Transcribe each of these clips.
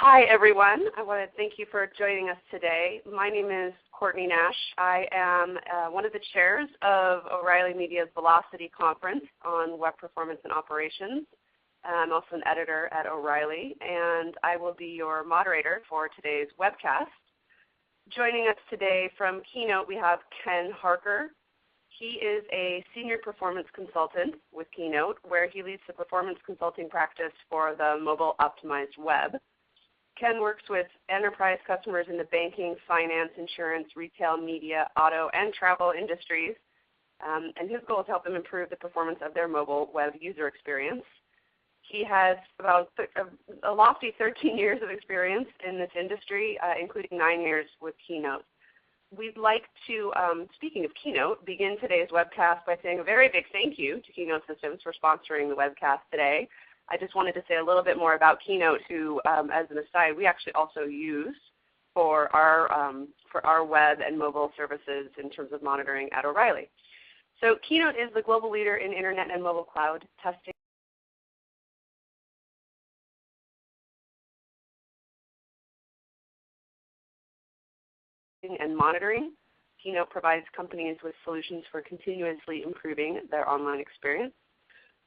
Hi, everyone. I want to thank you for joining us today. My name is Courtney Nash. I am one of the chairs of O'Reilly Media's Velocity Conference on Web Performance and Operations. I'm also an editor at O'Reilly, and I will be your moderator for today's webcast. Joining us today from Keynote, we have Ken Harker. He is a senior performance consultant with Keynote, where he leads the performance consulting practice for the mobile optimized web. Ken works with enterprise customers in the banking, finance, insurance, retail, media, auto, and travel industries, and his goal is to help them improve the performance of their mobile web user experience. He has about a lofty 13 years of experience in this industry, including 9 years with Keynote. We'd like to, speaking of Keynote, begin today's webcast by saying a very big thank you to Keynote Systems for sponsoring the webcast today. I just wanted to say a little bit more about Keynote, who, as an aside, we actually also use for our web and mobile services in terms of monitoring at O'Reilly. So Keynote is the global leader in internet and mobile cloud testing and monitoring. Keynote provides companies with solutions for continuously improving their online experience.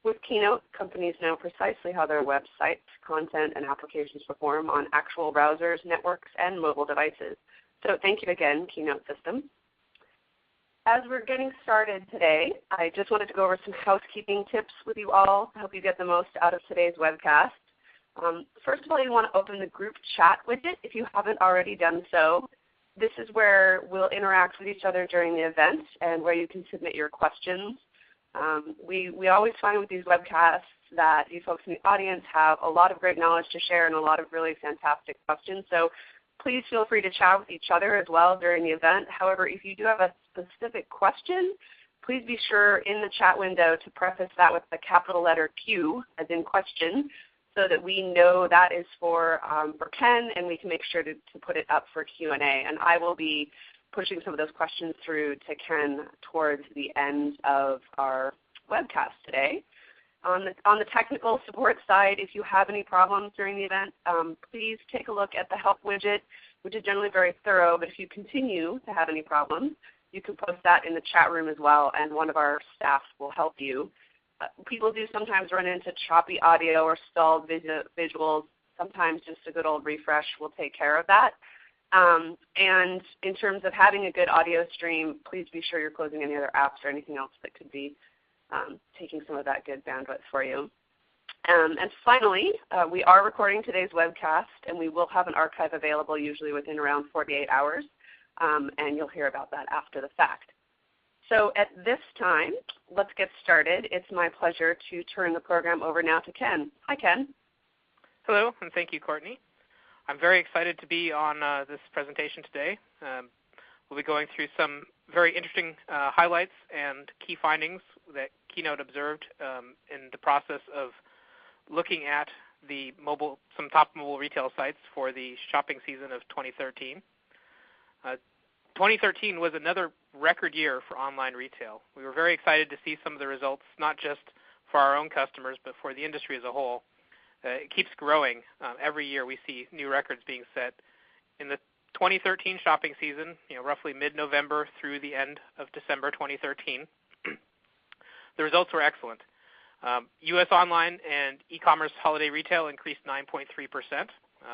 With Keynote, companies know precisely how their websites, content, and applications perform on actual browsers, networks, and mobile devices. So thank you again, Keynote Systems. As we're getting started today, I just wanted to go over some housekeeping tips with you all to help you get the most out of today's webcast. First of all, you want to open the group chat widget if you haven't already done so. This is where we'll interact with each other during the event and where you can submit your questions. We always find with these webcasts that you folks in the audience have a lot of great knowledge to share and a lot of really fantastic questions. So please feel free to chat with each other as well during the event. However, if you do have a specific question, please be sure in the chat window to preface that with the capital letter Q, as in question, so that we know that is for Ken, and we can make sure to put it up for Q&A. And I will be pushing some of those questions through to Ken towards the end of our webcast today. On the technical support side, if you have any problems during the event, please take a look at the help widget, which is generally very thorough. But if you continue to have any problems, you can post that in the chat room as well, and one of our staff will help you. People do sometimes run into choppy audio or stalled visuals. Sometimes just a good old refresh will take care of that. And in terms of having a good audio stream, please be sure you're closing any other apps or anything else that could be taking some of that good bandwidth for you. And finally, we are recording today's webcast, and we will have an archive available usually within around 48 hours, and you'll hear about that after the fact. So at this time, let's get started. It's my pleasure to turn the program over now to Ken. Hi, Ken. Hello, and thank you, Courtney. I'm very excited to be on this presentation today. We'll be going through some very interesting highlights and key findings that Keynote observed in the process of looking at some top mobile retail sites for the shopping season of 2013. 2013 was another record year for online retail. We were very excited to see some of the results, not just for our own customers, but for the industry as a whole. It keeps growing. Every year we see new records being set. In the 2013 shopping season, roughly mid-November through the end of December 2013, the results were excellent. U.S. online and e-commerce holiday retail increased 9.3%,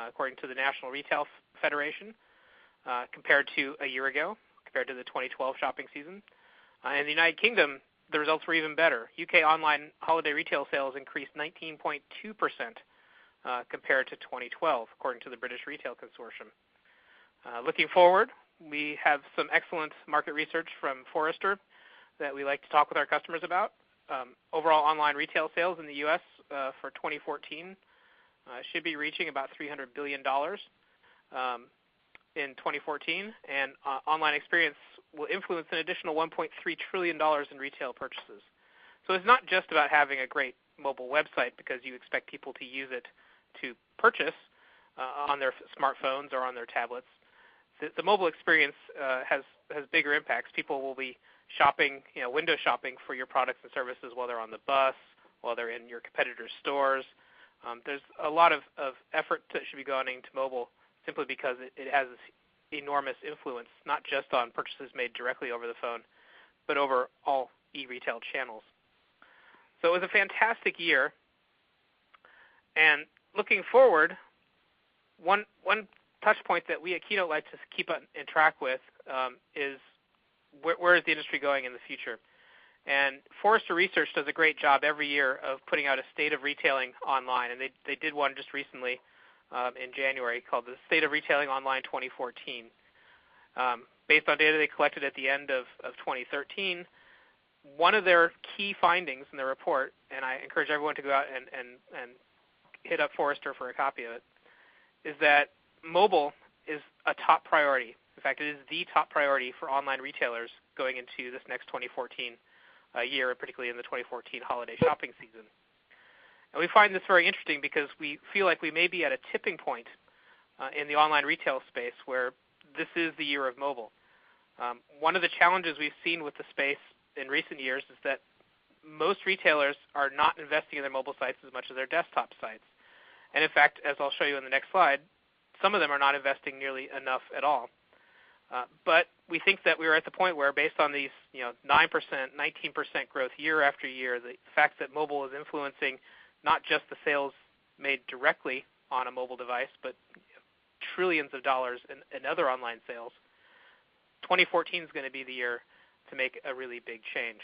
according to the National Retail Federation, compared to a year ago, compared to the 2012 shopping season. In the United Kingdom, the results were even better. UK online holiday retail sales increased 19.2% compared to 2012, according to the British Retail Consortium. Looking forward, we have some excellent market research from Forrester that we like to talk with our customers about. Overall online retail sales in the U.S. For 2014 should be reaching about $300 billion in 2014, and online experience will influence an additional $1.3 trillion in retail purchases. So it's not just about having a great mobile website because you expect people to use it to purchase on their smartphones or on their tablets. The mobile experience has bigger impacts. People will be shopping, window shopping for your products and services while they're on the bus, while they're in your competitors' stores, There's a lot of effort that should be going into mobile simply because it has this enormous influence, not just on purchases made directly over the phone, but over all e-retail channels. So it was a fantastic year. And looking forward, one touch point that we at Keynote like to keep in track with is where is the industry going in the future. And Forrester Research does a great job every year of putting out a State of Retailing Online, and they did one just recently in January called the State of Retailing Online 2014. Based on data they collected at the end of 2013, one of their key findings in the report, and I encourage everyone to go out and hit up Forrester for a copy of it, is that mobile is a top priority. In fact, it is the top priority for online retailers going into this next 2014 year, particularly in the 2014 holiday shopping season. And we find this very interesting because we feel like we may be at a tipping point in the online retail space where this is the year of mobile. One of the challenges we've seen with the space in recent years is that most retailers are not investing in their mobile sites as much as their desktop sites. And in fact, as I'll show you in the next slide, some of them are not investing nearly enough at all. But we think that we are at the point where, based on these 9%, 19% growth year after year, the fact that mobile is influencing not just the sales made directly on a mobile device, but trillions of dollars in other online sales, 2014 is going to be the year to make a really big change.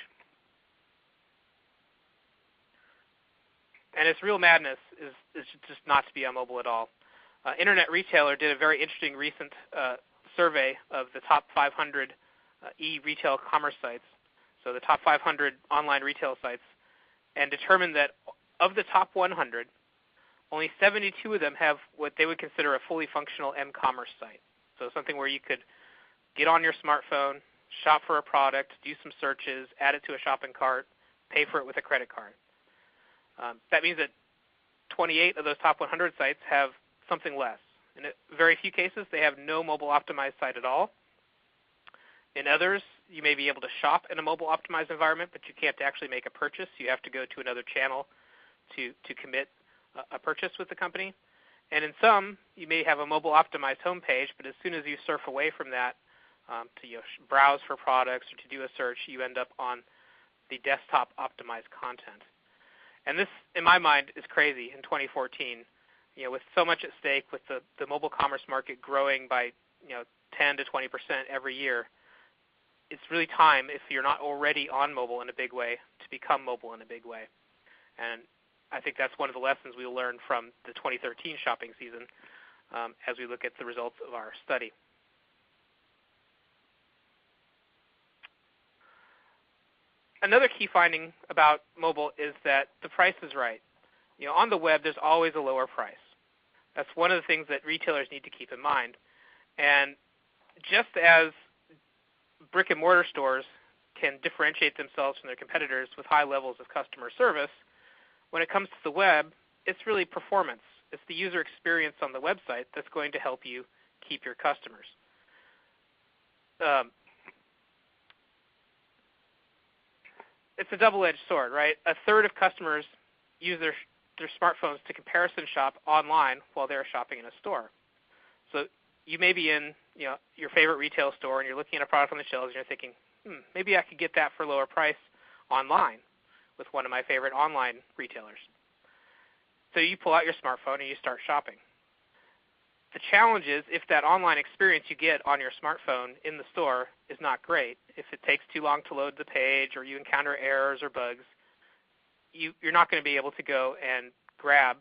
And it's real madness is just not to be on mobile at all. Internet Retailer did a very interesting recent survey of the top 500 e-retail commerce sites, so the top 500 online retail sites, and determined that of the top 100, only 72 of them have what they would consider a fully functional m-commerce site. So something where you could get on your smartphone, shop for a product, do some searches, add it to a shopping cart, pay for it with a credit card. That means that 28 of those top 100 sites have something less. In very few cases, they have no mobile optimized site at all. In others, you may be able to shop in a mobile optimized environment, but you can't actually make a purchase. You have to go to another channel to commit a purchase with the company. And in some, you may have a mobile optimized homepage, but as soon as you surf away from that to browse for products or to do a search, you end up on the desktop optimized content. And this, in my mind, is crazy in 2014. With so much at stake, with the mobile commerce market growing by 10 to 20% every year, it's really time, if you're not already on mobile in a big way, to become mobile in a big way. And I think that's one of the lessons we'll learn from the 2013 shopping season as we look at the results of our study. Another key finding about mobile is that the price is right. On the web, there's always a lower price. That's one of the things that retailers need to keep in mind. And just as brick-and-mortar stores can differentiate themselves from their competitors with high levels of customer service, when it comes to the web, it's really performance. It's the user experience on the website that's going to help you keep your customers. It's a double-edged sword, right? A third of customers use their smartphones to comparison shop online while they're shopping in a store. So you may be in your favorite retail store and you're looking at a product on the shelves and you're thinking, maybe I could get that for a lower price online with one of my favorite online retailers. So you pull out your smartphone and you start shopping. The challenge is if that online experience you get on your smartphone in the store is not great, if it takes too long to load the page or you encounter errors or bugs, you're not going to be able to go and grab,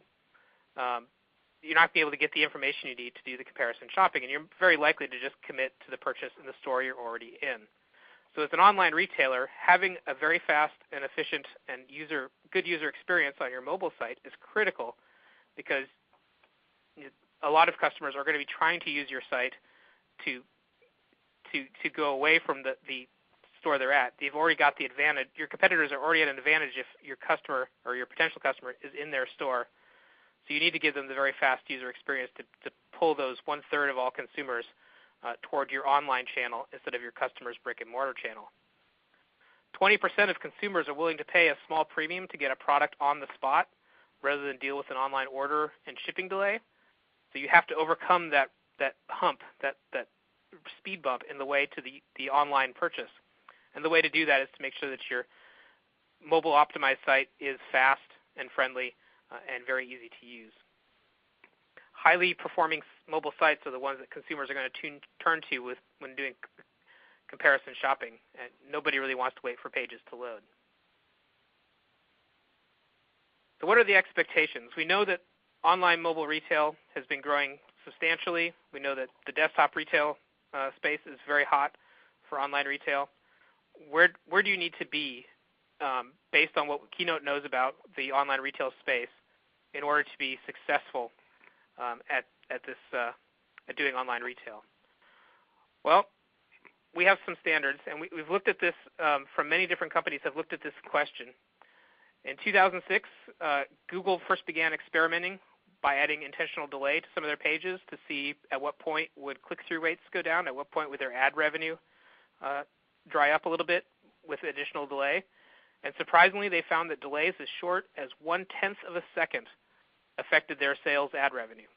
you're not going to be able to get the information you need to do the comparison shopping, and you're very likely to just commit to the purchase in the store you're already in. So as an online retailer, having a very fast and efficient and good user experience on your mobile site is critical because a lot of customers are going to be trying to use your site to go away from the store they're at. They've already got the advantage. Your competitors are already at an advantage if your customer or your potential customer is in their store. So you need to give them the very fast user experience to pull those 1/3 of all consumers toward your online channel instead of your customer's brick-and-mortar channel. 20% of consumers are willing to pay a small premium to get a product on the spot rather than deal with an online order and shipping delay. So you have to overcome that hump, that speed bump in the way to the online purchase. And the way to do that is to make sure that your mobile optimized site is fast and friendly and very easy to use. Highly performing mobile sites are the ones that consumers are going to turn to when doing comparison shopping. And nobody really wants to wait for pages to load. So what are the expectations? We know that online mobile retail has been growing substantially. We know that the desktop retail space is very hot for online retail. Where do you need to be based on what Keynote knows about the online retail space in order to be successful at doing online retail? Well, we have some standards, and we've looked at this from many different companies have looked at this question. In 2006, Google first began experimenting by adding intentional delay to some of their pages to see at what point would click-through rates go down, at what point would their ad revenue dry up a little bit with additional delay. And surprisingly, they found that delays as short as 1/10 of a second affected their sales ad revenue.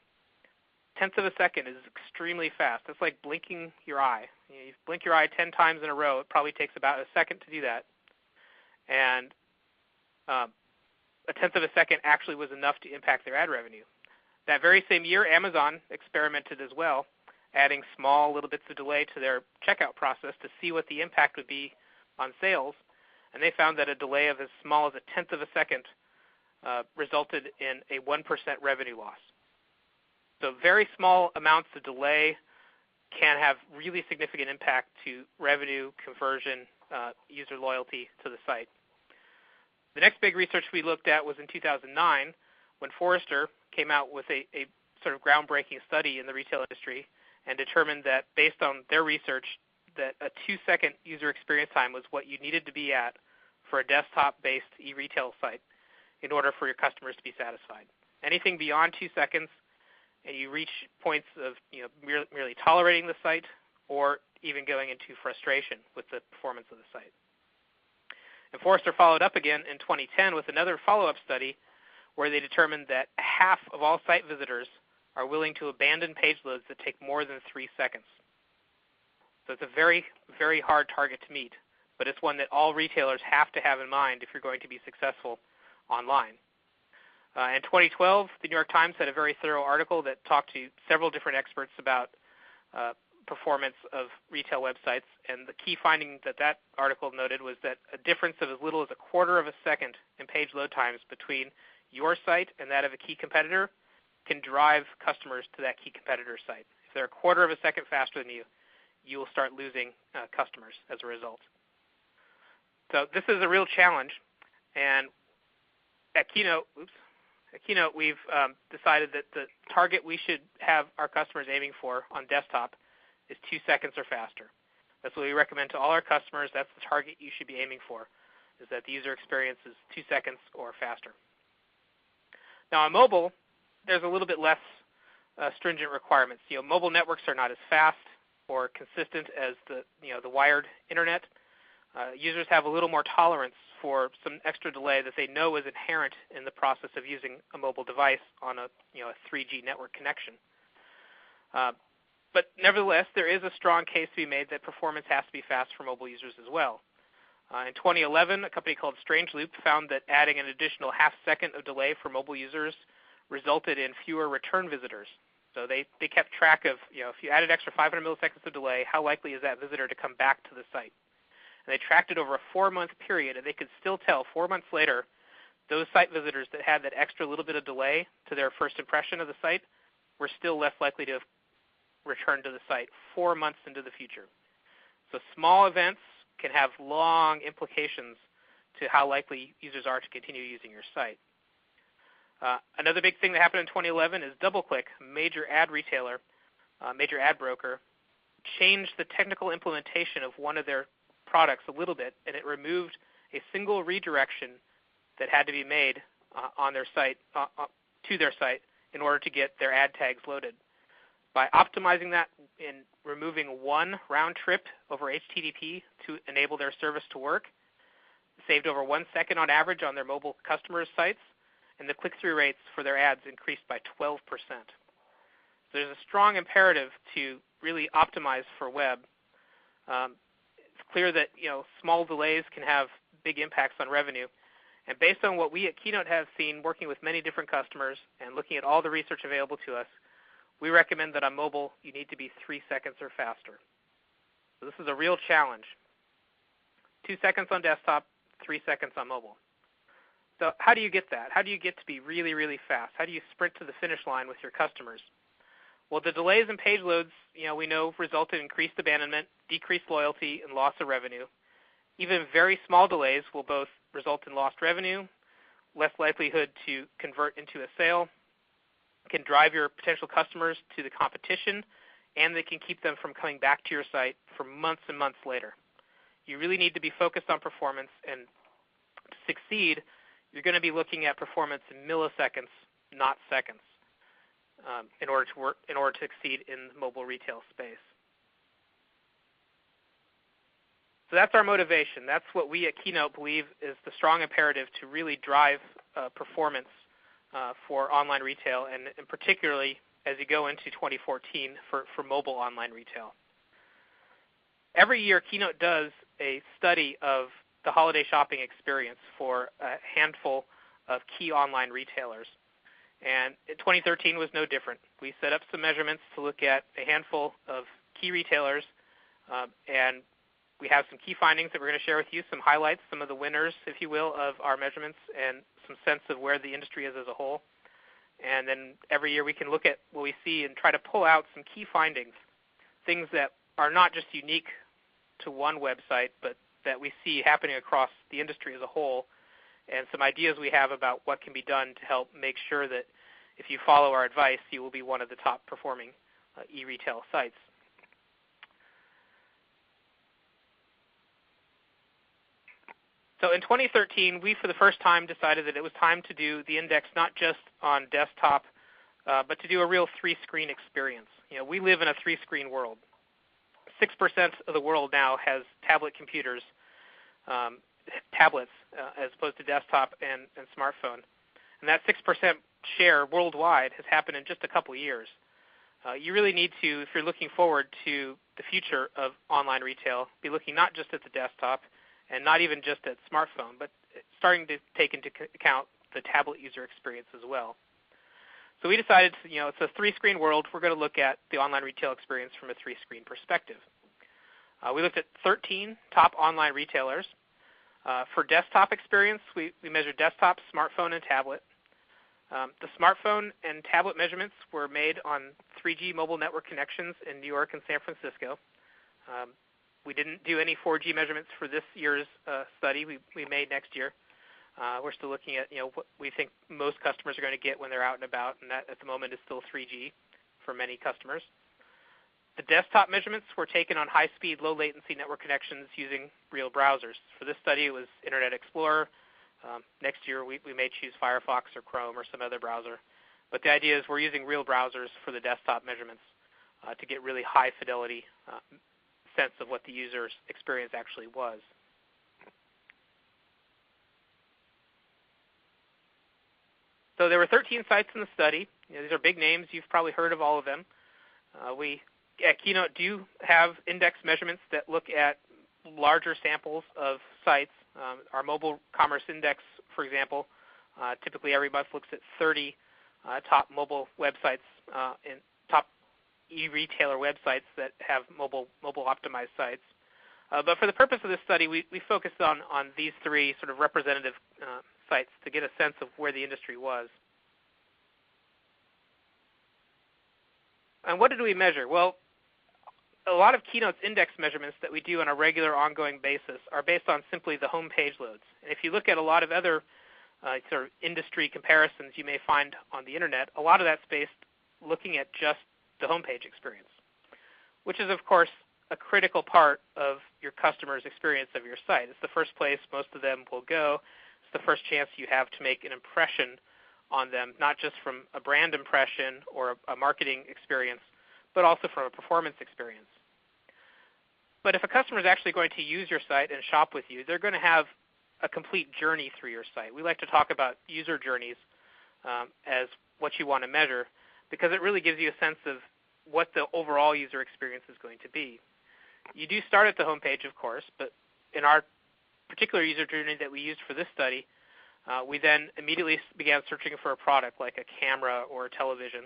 1/10 of a second is extremely fast. That's like blinking your eye. You blink your eye 10 times in a row. It probably takes about a second to do that. And a 1/10 of a second actually was enough to impact their ad revenue. That very same year, Amazon experimented as well, adding small little bits of delay to their checkout process to see what the impact would be on sales. And they found that a delay of as small as a 1/10 of a second resulted in a 1% revenue loss. So very small amounts of delay can have really significant impact to revenue, conversion, user loyalty to the site. The next big research we looked at was in 2009 when Forrester came out with a sort of groundbreaking study in the retail industry and determined that based on their research that a 2-second user experience time was what you needed to be at for a desktop-based e-retail site in order for your customers to be satisfied. Anything beyond 2 seconds and you reach points of merely tolerating the site or even going into frustration with the performance of the site. And Forrester followed up again in 2010 with another follow-up study where they determined that half of all site visitors are willing to abandon page loads that take more than 3 seconds. So it's a very, very hard target to meet, but it's one that all retailers have to have in mind if you're going to be successful online. In 2012, the New York Times had a very thorough article that talked to several different experts about performance of retail websites, and the key finding that article noted was that a difference of as little as 1/4 of a second in page load times between your site and that of a key competitor can drive customers to that key competitor site. If they're 1/4 of a second faster than you, you will start losing customers as a result. So this is a real challenge, and at Keynote, we've decided that the target we should have our customers aiming for on desktop is 2 seconds or faster. That's what we recommend to all our customers. That's the target you should be aiming for, is that the user experience is 2 seconds or faster. Now on mobile, there's a little bit less stringent requirements. Mobile networks are not as fast or consistent as the wired internet. Users have a little more tolerance for some extra delay that they know is inherent in the process of using a mobile device on a 3G network connection. But nevertheless, there is a strong case to be made that performance has to be fast for mobile users as well. In 2011, a company called Strangeloop found that adding an additional 1/2 second of delay for mobile users resulted in fewer return visitors. So they kept track of, if you added extra 500 milliseconds of delay, how likely is that visitor to come back to the site? And they tracked it over a 4-month period, and they could still tell 4 months later those site visitors that had that extra little bit of delay to their first impression of the site were still less likely to return to the site 4 months into the future. So small events can have long implications to how likely users are to continue using your site. Another big thing that happened in 2011 is DoubleClick, a major ad retailer, major ad broker, changed the technical implementation of one of their products a little bit, and it removed a single redirection that had to be made on their site to their site in order to get their ad tags loaded. By optimizing that and removing one round trip over HTTP to enable their service to work, it saved over 1 second on average on their mobile customers' sites, and the click-through rates for their ads increased by 12%. So there's a strong imperative to really optimize for web. It's clear that small delays can have big impacts on revenue. And based on what we at Keynote have seen working with many different customers and looking at all the research available to us, we recommend that on mobile you need to be 3 seconds or faster. So this is a real challenge. 2 seconds on desktop, 3 seconds on mobile. So how do you get that? How do you get to be really, really fast? How do you sprint to the finish line with your customers? Well, the delays in page loads, we know result in increased abandonment, decreased loyalty, and loss of revenue. Even very small delays will both result in lost revenue, less likelihood to convert into a sale, can drive your potential customers to the competition, and they can keep them from coming back to your site for months and months later. You really need to be focused on performance, and to succeed, you're going to be looking at performance in milliseconds, not seconds, in order to succeed in the mobile retail space. So that's our motivation. That's what we at Keynote believe is the strong imperative to really drive performance for online retail, and particularly as you go into 2014 for mobile online retail. Every year, Keynote does a study of the holiday shopping experience for a handful of key online retailers. And 2013 was no different. We set up some measurements to look at a handful of key retailers, and we have some key findings that we're going to share with you, some highlights, some of the winners, if you will, of our measurements, and some sense of where the industry is as a whole. And then every year we can look at what we see and try to pull out some key findings, things that are not just unique to one website, but that we see happening across the industry as a whole, and some ideas we have about what can be done to help make sure that if you follow our advice, you will be one of the top performing e-retail sites. So in 2013, we for the first time decided that it was time to do the index not just on desktop, but to do a real three-screen experience. We live in a three-screen world. 6% of the world now has tablet computers, tablets, as opposed to desktop and smartphone. And that 6% share worldwide has happened in just a couple of years. You really need to, if you're looking forward to the future of online retail, be looking not just at the desktop and not even just at smartphone, but starting to take into account the tablet user experience as well. So we decided, it's a three-screen world. We're going to look at the online retail experience from a three-screen perspective. We looked at 13 top online retailers. For desktop experience, we measured desktop, smartphone, and tablet. The smartphone and tablet measurements were made on 3G mobile network connections in New York and San Francisco. We didn't do any 4G measurements for this year's study. We may next year. We're still looking at what we think most customers are going to get when they're out and about, and that at the moment is still 3G for many customers. The desktop measurements were taken on high-speed, low-latency network connections using real browsers. For this study, it was Internet Explorer. Next year, we may choose Firefox or Chrome or some other browser. But the idea is we're using real browsers for the desktop measurements to get really high-fidelity sense of what the user's experience actually was. So there were 13 sites in the study. These are big names. You've probably heard of all of them. We at Keynote do have index measurements that look at larger samples of sites. Our mobile commerce index, for example, typically every month looks at 30 top mobile websites and top e-retailer websites that have mobile optimized sites. But for the purpose of this study, we focused on these three sort of representative sites to get a sense of where the industry was. And what did we measure? Well, a lot of Keynote's index measurements that we do on a regular, ongoing basis are based on simply the home page loads. And if you look at a lot of other sort of industry comparisons you may find on the internet, a lot of that's based looking at just the home page experience, which is, of course, a critical part of your customer's experience of your site. It's the first place most of them will go. It's the first chance you have to make an impression on them, not just from a brand impression or a marketing experience, but also from a performance experience. But if a customer is actually going to use your site and shop with you, they're going to have a complete journey through your site. We like to talk about user journeys as what you want to measure, because it really gives you a sense of what the overall user experience is going to be. You do start at the home page, of course, but in our particular user journey that we used for this study, we then immediately began searching for a product like a camera or a television.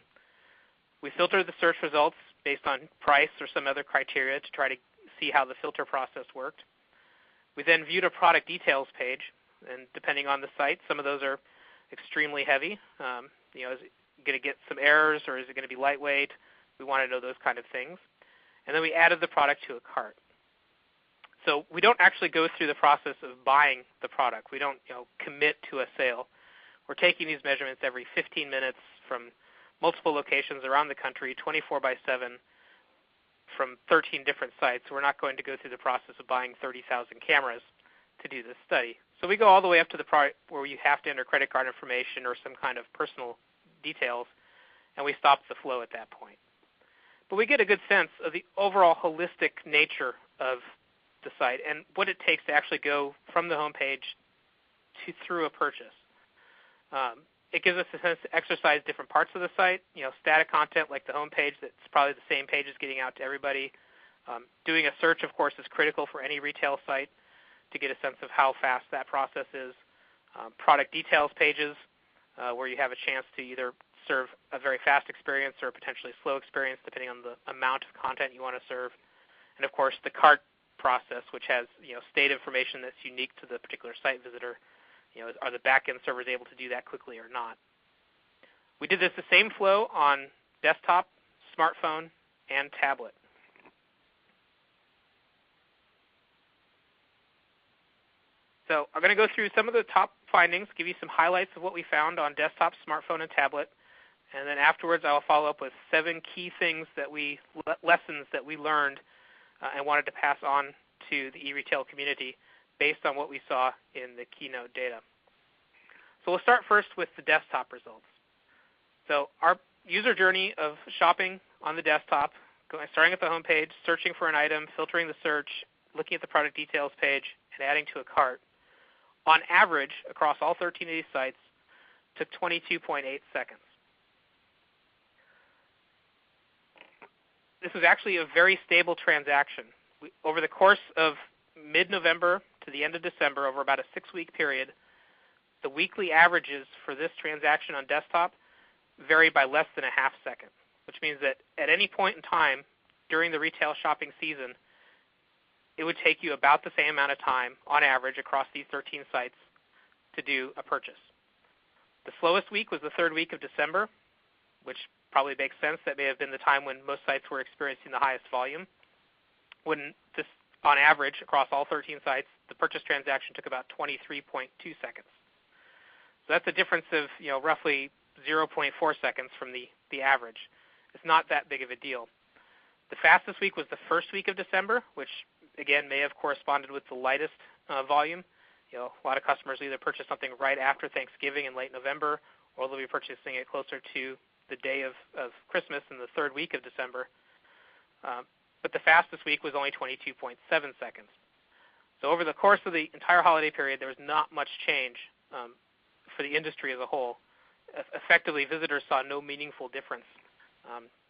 We filtered the search results based on price or some other criteria to try to see how the filter process worked. We then viewed a product details page, and depending on the site, some of those are extremely heavy. Is it going to get some errors, or is it going to be lightweight? We want to know those kind of things. And then we added the product to a cart. So we don't actually go through the process of buying the product. We don't commit to a sale. We're taking these measurements every 15 minutes from multiple locations around the country, 24/7, from 13 different sites. We're not going to go through the process of buying 30,000 cameras to do this study. So we go all the way up to the part where you have to enter credit card information or some kind of personal details, and we stop the flow at that point. But we get a good sense of the overall holistic nature of the site and what it takes to actually go from the home page through a purchase. It gives us a sense to exercise different parts of the site. Static content like the home page, that's probably the same page as getting out to everybody. Doing a search, of course, is critical for any retail site to get a sense of how fast that process is. Product details pages, where you have a chance to either serve a very fast experience or a potentially slow experience, depending on the amount of content you want to serve. And of course, the cart process, which has state information that's unique to the particular site visitor. Are the back-end servers able to do that quickly or not? We did this the same flow on desktop, smartphone, and tablet. So I'm going to go through some of the top findings, give you some highlights of what we found on desktop, smartphone, and tablet, and then afterwards I'll follow up with 7 key things lessons that we learned and wanted to pass on to the e-retail community based on what we saw in the Keynote data. So we'll start first with the desktop results. So our user journey of shopping on the desktop, starting at the home page, searching for an item, filtering the search, looking at the product details page, and adding to a cart, on average, across all 13 of these sites, took 22.8 seconds. This was actually a very stable transaction. Over the course of mid-November to the end of December, over about a 6-week period, the weekly averages for this transaction on desktop varied by less than a half second, which means that at any point in time during the retail shopping season, it would take you about the same amount of time on average across these 13 sites to do a purchase. The slowest week was the 3rd week of December, which probably makes sense. That may have been the time when most sites were experiencing the highest volume. When this, on average, across all 13 sites, the purchase transaction took about 23.2 seconds. So that's a difference of roughly 0.4 seconds from the average. It's not that big of a deal. The fastest week was the 1st week of December, which again may have corresponded with the lightest volume. A lot of customers either purchase something right after Thanksgiving in late November, or they'll be purchasing it closer to the day of Christmas in the 3rd week of December. But the fastest week was only 22.7 seconds. So over the course of the entire holiday period, there was not much change for the industry as a whole. Effectively, visitors saw no meaningful difference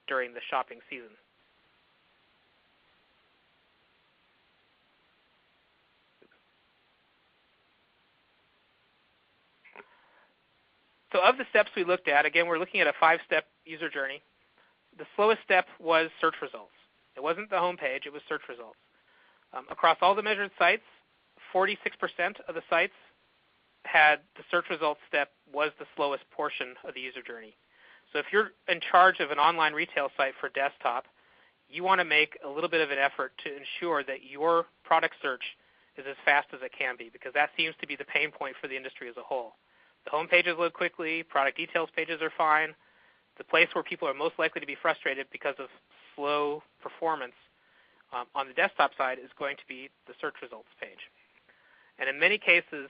during the shopping season. So of the steps we looked at, again, we're looking at a 5-step user journey. The slowest step was search results. It wasn't the home page, it was search results. Across all the measured sites, 46% of the sites had the search results step was the slowest portion of the user journey. So if you're in charge of an online retail site for desktop, you want to make a little bit of an effort to ensure that your product search is as fast as it can be, because that seems to be the pain point for the industry as a whole. The home pages load quickly, product details pages are fine. The place where people are most likely to be frustrated because of slow performance on the desktop side is going to be the search results page. And in many cases,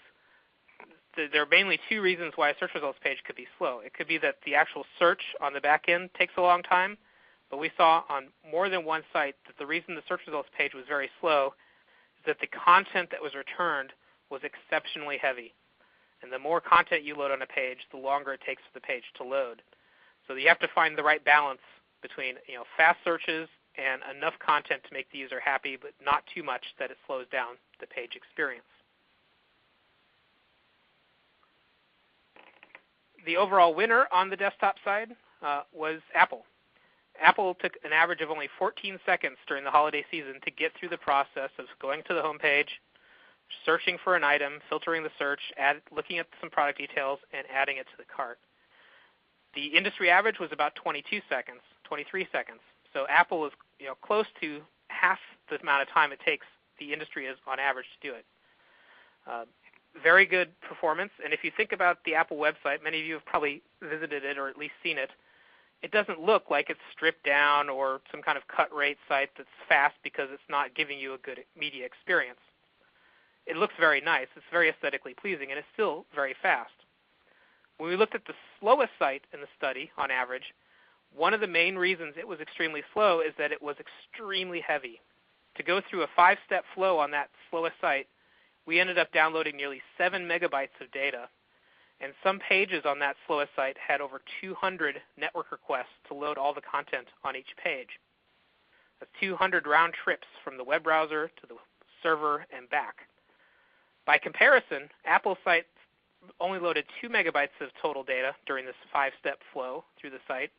there are mainly 2 reasons why a search results page could be slow. It could be that the actual search on the back end takes a long time, but we saw on more than one site that the reason the search results page was very slow is that the content that was returned was exceptionally heavy. And the more content you load on a page, the longer it takes for the page to load. So you have to find the right balance between fast searches and enough content to make the user happy, but not too much that it slows down the page experience. The overall winner on the desktop side was Apple. Apple took an average of only 14 seconds during the holiday season to get through the process of going to the home page, searching for an item, filtering the search, looking at some product details, and adding it to the cart. The industry average was about 22 seconds, 23 seconds. So Apple is close to half the amount of time it takes the industry is on average to do it. Very good performance. And if you think about the Apple website, many of you have probably visited it or at least seen it. It doesn't look like it's stripped down or some kind of cut rate site that's fast because it's not giving you a good media experience. It looks very nice. It's very aesthetically pleasing, and it's still very fast. When we looked at the slowest site in the study on average, one of the main reasons it was extremely slow is that it was extremely heavy. To go through a 5-step flow on that slowest site, we ended up downloading nearly 7 megabytes of data. And some pages on that slowest site had over 200 network requests to load all the content on each page. That's 200 round trips from the web browser to the server and back. By comparison, Apple's site only loaded 2 megabytes of total data during this 5-step flow through the site,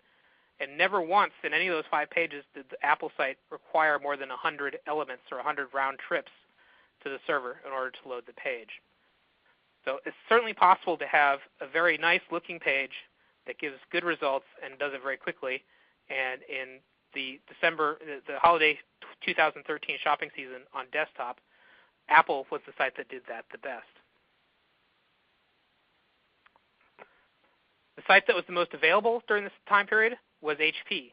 and never once in any of those 5 pages did the Apple site require more than 100 elements or 100 round trips to the server in order to load the page. So it's certainly possible to have a very nice looking page that gives good results and does it very quickly. And in the holiday 2013 shopping season on desktop, Apple was the site that did that the best. The site that was the most available during this time period was HP,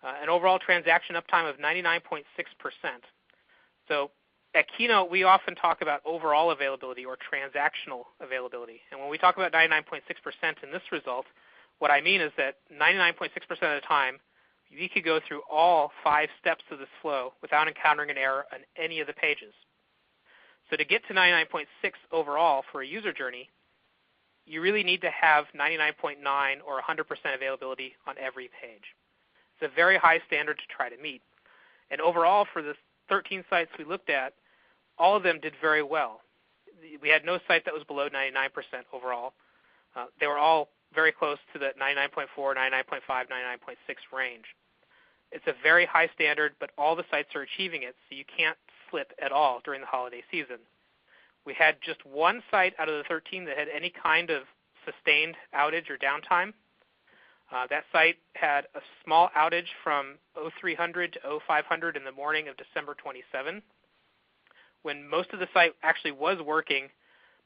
an overall transaction uptime of 99.6%. So at Keynote, we often talk about overall availability or transactional availability. And when we talk about 99.6% in this result, what I mean is that 99.6% of the time, we could go through all 5 steps of this flow without encountering an error on any of the pages. So to get to 99.6 overall for a user journey, you really need to have 99.9 or 100% availability on every page. It's a very high standard to try to meet. And overall, for the 13 sites we looked at, all of them did very well. We had no site that was below 99% overall. They were all very close to the 99.4, 99.5, 99.6 range. It's a very high standard, but all the sites are achieving it, so you can't slip at all during the holiday season. We had just one site out of the 13 that had any kind of sustained outage or downtime. That site had a small outage from 0300 to 0500 in the morning of December 27, when most of the site actually was working,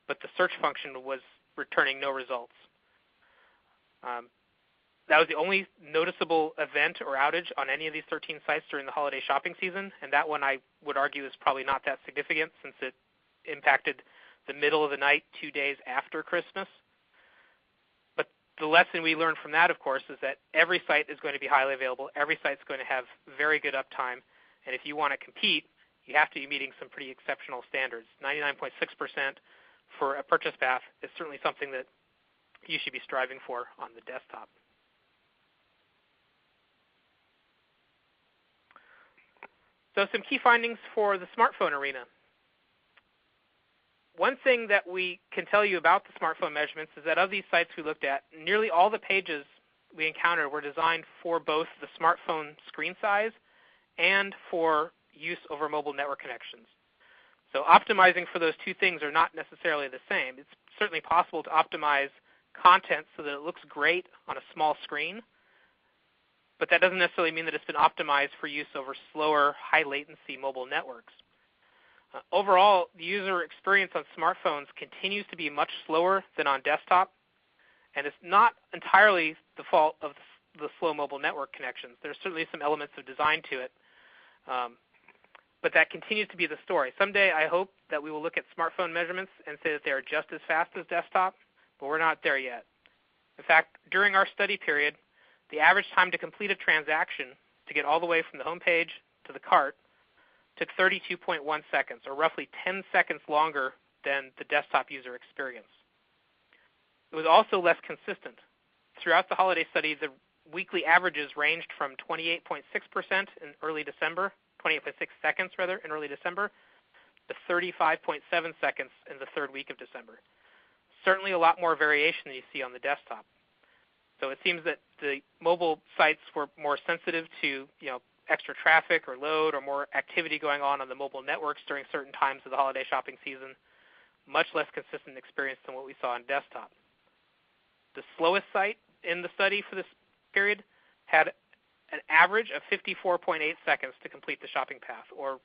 but the search function was returning no results. That was the only noticeable event or outage on any of these 13 sites during the holiday shopping season, and that one I would argue is probably not that significant since it impacted the middle of the night 2 days after Christmas. But the lesson we learned from that, of course, is that every site is going to be highly available. Every site is going to have very good uptime, and if you want to compete, you have to be meeting some pretty exceptional standards. 99.6% for a purchase path is certainly something that you should be striving for on the desktop. So some key findings for the smartphone arena. One thing that we can tell you about the smartphone measurements is that of these sites we looked at, nearly all the pages we encountered were designed for both the smartphone screen size and for use over mobile network connections. So optimizing for those two things are not necessarily the same. It's certainly possible to optimize content so that it looks great on a small screen, but that doesn't necessarily mean that it's been optimized for use over slower, high-latency mobile networks. Overall, the user experience on smartphones continues to be much slower than on desktop, and it's not entirely the fault of the slow mobile network connections. There's certainly some elements of design to it, but that continues to be the story. Someday I hope that we will look at smartphone measurements and say that they are just as fast as desktop, but we're not there yet. In fact, during our study period, the average time to complete a transaction to get all the way from the home page to the cart took 32.1 seconds, or roughly 10 seconds longer than the desktop user experience. It was also less consistent. Throughout the holiday study, the weekly averages ranged from 28.6% in early December, 28.6 seconds rather, in early December, to 35.7 seconds in the third week of December. Certainly a lot more variation than you see on the desktop. So it seems that the mobile sites were more sensitive to, extra traffic or load or more activity going on the mobile networks during certain times of the holiday shopping season. Much less consistent experience than what we saw on desktop. The slowest site in the study for this period had an average of 54.8 seconds to complete the shopping path, or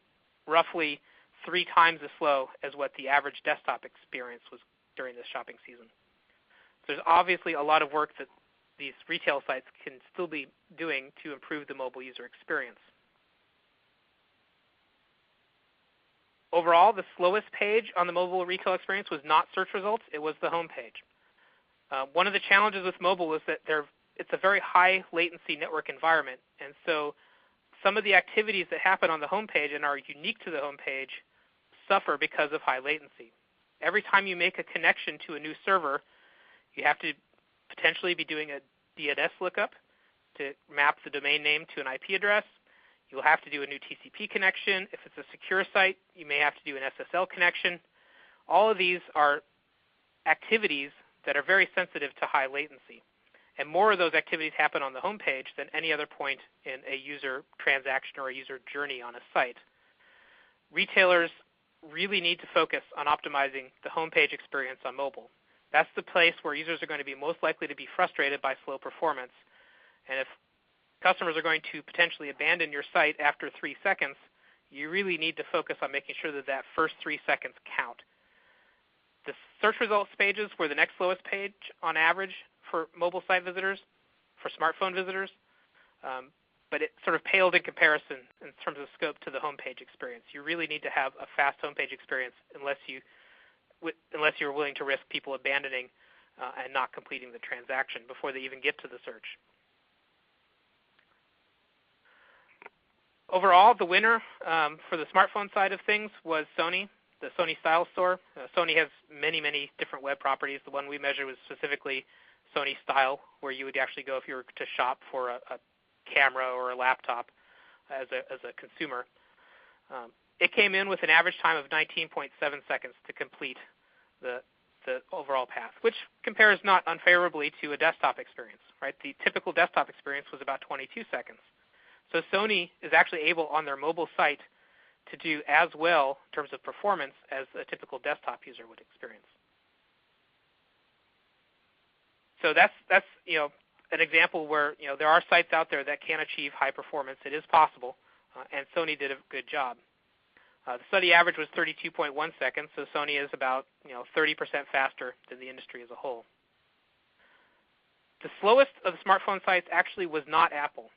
roughly 3 times as slow as what the average desktop experience was during this shopping season. So there's obviously a lot of work that these retail sites can still be doing to improve the mobile user experience. Overall, the slowest page on the mobile retail experience was not search results, it was the home page. One of the challenges with mobile is that it's a very high latency network environment, and so some of the activities that happen on the home page and are unique to the home page suffer because of high latency. Every time you make a connection to a new server, you have to potentially be doing a DNS lookup to map the domain name to an IP address. You'll have to do a new TCP connection. If it's a secure site, you may have to do an SSL connection. All of these are activities that are very sensitive to high latency. And more of those activities happen on the home page than any other point in a user transaction or a user journey on a site. Retailers really need to focus on optimizing the home page experience on mobile. That's the place where users are going to be most likely to be frustrated by slow performance. And if customers are going to potentially abandon your site after 3 seconds, you really need to focus on making sure that that first 3 seconds count. The search results pages were the next slowest page on average for mobile site visitors, for smartphone visitors, but it sort of paled in comparison in terms of scope to the homepage experience. You really need to have a fast homepage experience unless you're willing to risk people abandoning and not completing the transaction before they even get to the search. Overall, the winner for the smartphone side of things was Sony, the Sony Style Store. Sony has many, many different web properties. The one we measured was specifically Sony Style, where you would actually go if you were to shop for a camera or a laptop as a consumer. It came in with an average time of 19.7 seconds to complete the overall path, which compares not unfavorably to a desktop experience, right? The typical desktop experience was about 22 seconds. So Sony is actually able on their mobile site to do as well in terms of performance as a typical desktop user would experience. So that's an example where there are sites out there that can achieve high performance. It is possible, and Sony did a good job. The study average was 32.1 seconds, so Sony is about 30% faster than the industry as a whole. The slowest of the smartphone sites actually was not Apple.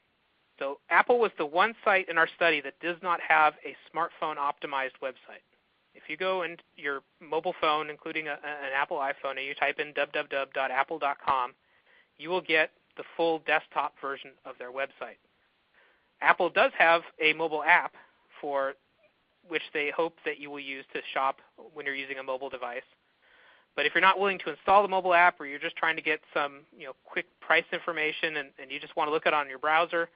So Apple was the one site in our study that does not have a smartphone-optimized website. If you go in your mobile phone, including an Apple iPhone, and you type in www.apple.com, you will get the full desktop version of their website. Apple does have a mobile app for which they hope that you will use to shop when you're using a mobile device. But if you're not willing to install the mobile app, or you're just trying to get some quick price information and you just want to look at it on your browser,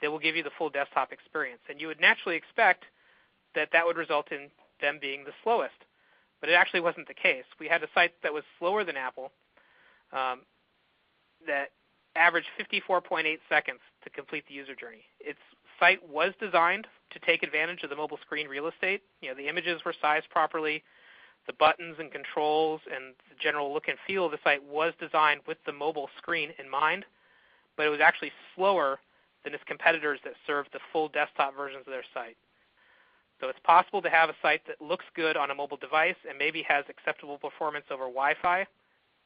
they will give you the full desktop experience. And you would naturally expect that that would result in them being the slowest. But it actually wasn't the case. We had a site that was slower than Apple that averaged 54.8 seconds to complete the user journey. Its site was designed to take advantage of the mobile screen real estate. The images were sized properly. The buttons and controls and the general look and feel of the site was designed with the mobile screen in mind, but it was actually slower than its competitors that served the full desktop versions of their site. So it's possible to have a site that looks good on a mobile device and maybe has acceptable performance over Wi-Fi,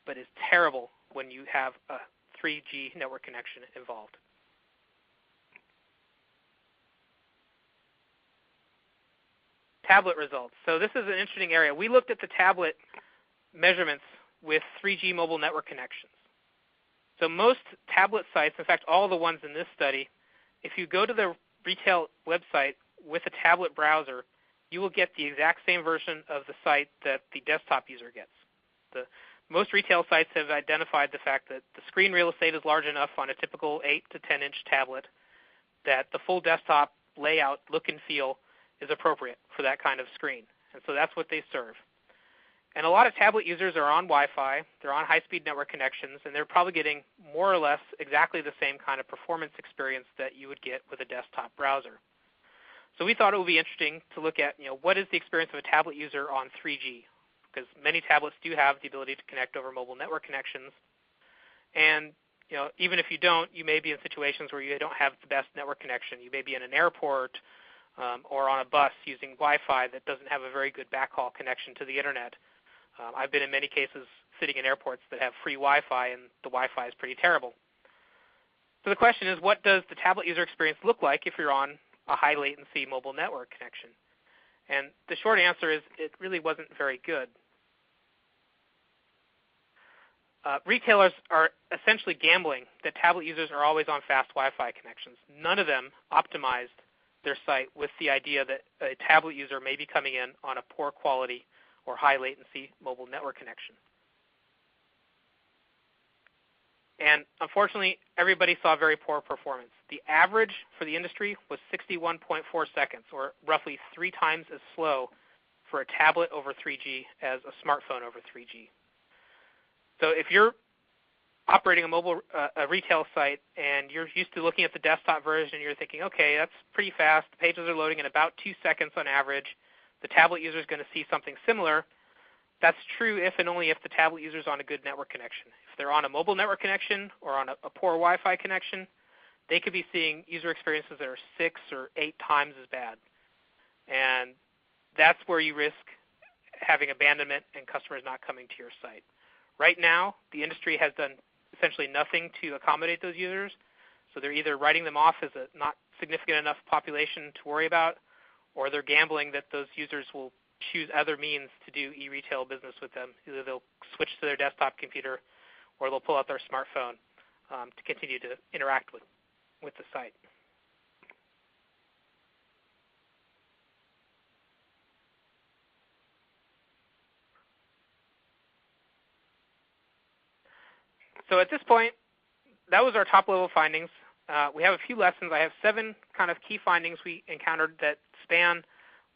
but is terrible when you have a 3G network connection involved. Tablet results. So this is an interesting area. We looked at the tablet measurements with 3G mobile network connections. So most tablet sites, in fact all the ones in this study, if you go to the retail website with a tablet browser, you will get the exact same version of the site that the desktop user gets. Most retail sites have identified the fact that the screen real estate is large enough on a typical 8 to 10-inch tablet that the full desktop layout, look and feel is appropriate for that kind of screen. And so that's what they serve. And a lot of tablet users are on Wi-Fi, they're on high-speed network connections, and they're probably getting more or less exactly the same kind of performance experience that you would get with a desktop browser. So we thought it would be interesting to look at, what is the experience of a tablet user on 3G? Because many tablets do have the ability to connect over mobile network connections. And even if you don't, you may be in situations where you don't have the best network connection. You may be in an airport or on a bus using Wi-Fi that doesn't have a very good backhaul connection to the internet. I've been in many cases sitting in airports that have free Wi-Fi, and the Wi-Fi is pretty terrible. So the question is, what does the tablet user experience look like if you're on a high latency mobile network connection? And the short answer is it really wasn't very good. Retailers are essentially gambling that tablet users are always on fast Wi-Fi connections. None of them optimized their site with the idea that a tablet user may be coming in on a poor quality or high latency mobile network connection. And unfortunately, everybody saw very poor performance. The average for the industry was 61.4 seconds, or roughly 3 times as slow for a tablet over 3G as a smartphone over 3G. So if you're operating a retail site and you're used to looking at the desktop version, you're thinking, okay, that's pretty fast. The pages are loading in about 2 seconds on average. The tablet user is going to see something similar. That's true if and only if the tablet user is on a good network connection. If they're on a mobile network connection or on a poor Wi-Fi connection, they could be seeing user experiences that are 6 or 8 times as bad. And that's where you risk having abandonment and customers not coming to your site. Right now, the industry has done essentially nothing to accommodate those users. So they're either writing them off as a not significant enough population to worry about, or they're gambling that those users will choose other means to do e-retail business with them. Either they'll switch to their desktop computer or they'll pull out their smartphone to continue to interact with the site. So at this point, that was our top-level findings. We have a few lessons. I have 7 kind of key findings we encountered that span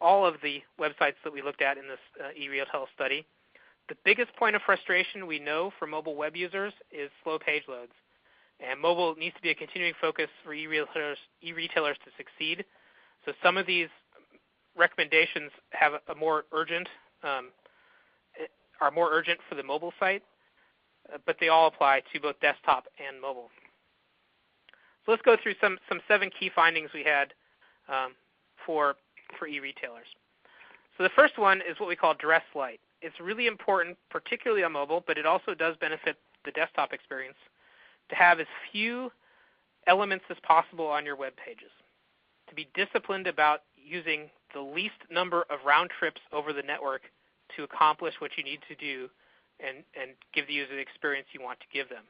all of the websites that we looked at in this e-retail study. The biggest point of frustration we know for mobile web users is slow page loads. And mobile needs to be a continuing focus for e-retailers to succeed. So some of these recommendations have a more urgent, are more urgent for the mobile site, but they all apply to both desktop and mobile. So let's go through some 7 key findings we had for e-retailers. So the first one is what we call dress light. It's really important, particularly on mobile, but it also does benefit the desktop experience, to have as few elements as possible on your web pages, to be disciplined about using the least number of round trips over the network to accomplish what you need to do and give the user the experience you want to give them.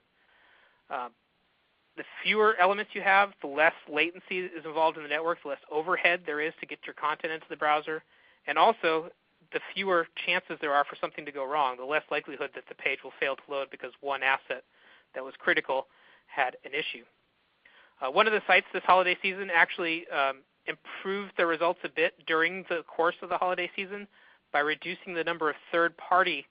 The fewer elements you have, the less latency is involved in the network, the less overhead there is to get your content into the browser, and also the fewer chances there are for something to go wrong, the less likelihood that the page will fail to load because one asset that was critical had an issue. One of the sites this holiday season actually improved their results a bit during the course of the holiday season by reducing the number of third-party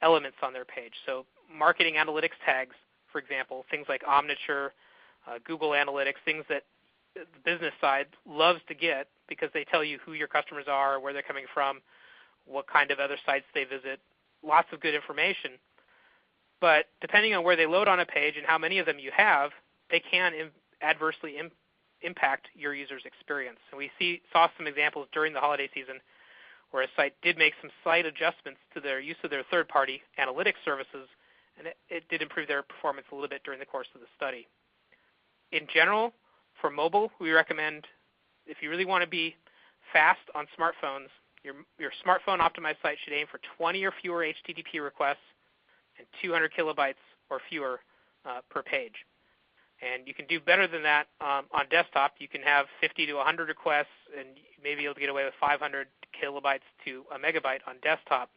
elements on their page. So marketing analytics tags, for example, things like Omniture, Google Analytics, things that the business side loves to get because they tell you who your customers are, where they're coming from, what kind of other sites they visit, lots of good information. But depending on where they load on a page and how many of them you have, they can adversely impact your user's experience. And we saw some examples during the holiday season where a site did make some slight adjustments to their use of their third-party analytics services, and it did improve their performance a little bit during the course of the study. In general, for mobile, we recommend, if you really want to be fast on smartphones, your smartphone-optimized site should aim for 20 or fewer HTTP requests and 200 kilobytes or fewer per page. And you can do better than that on desktop. You can have 50 to 100 requests, and you may be able to get away with 500 kilobytes to a megabyte on desktop.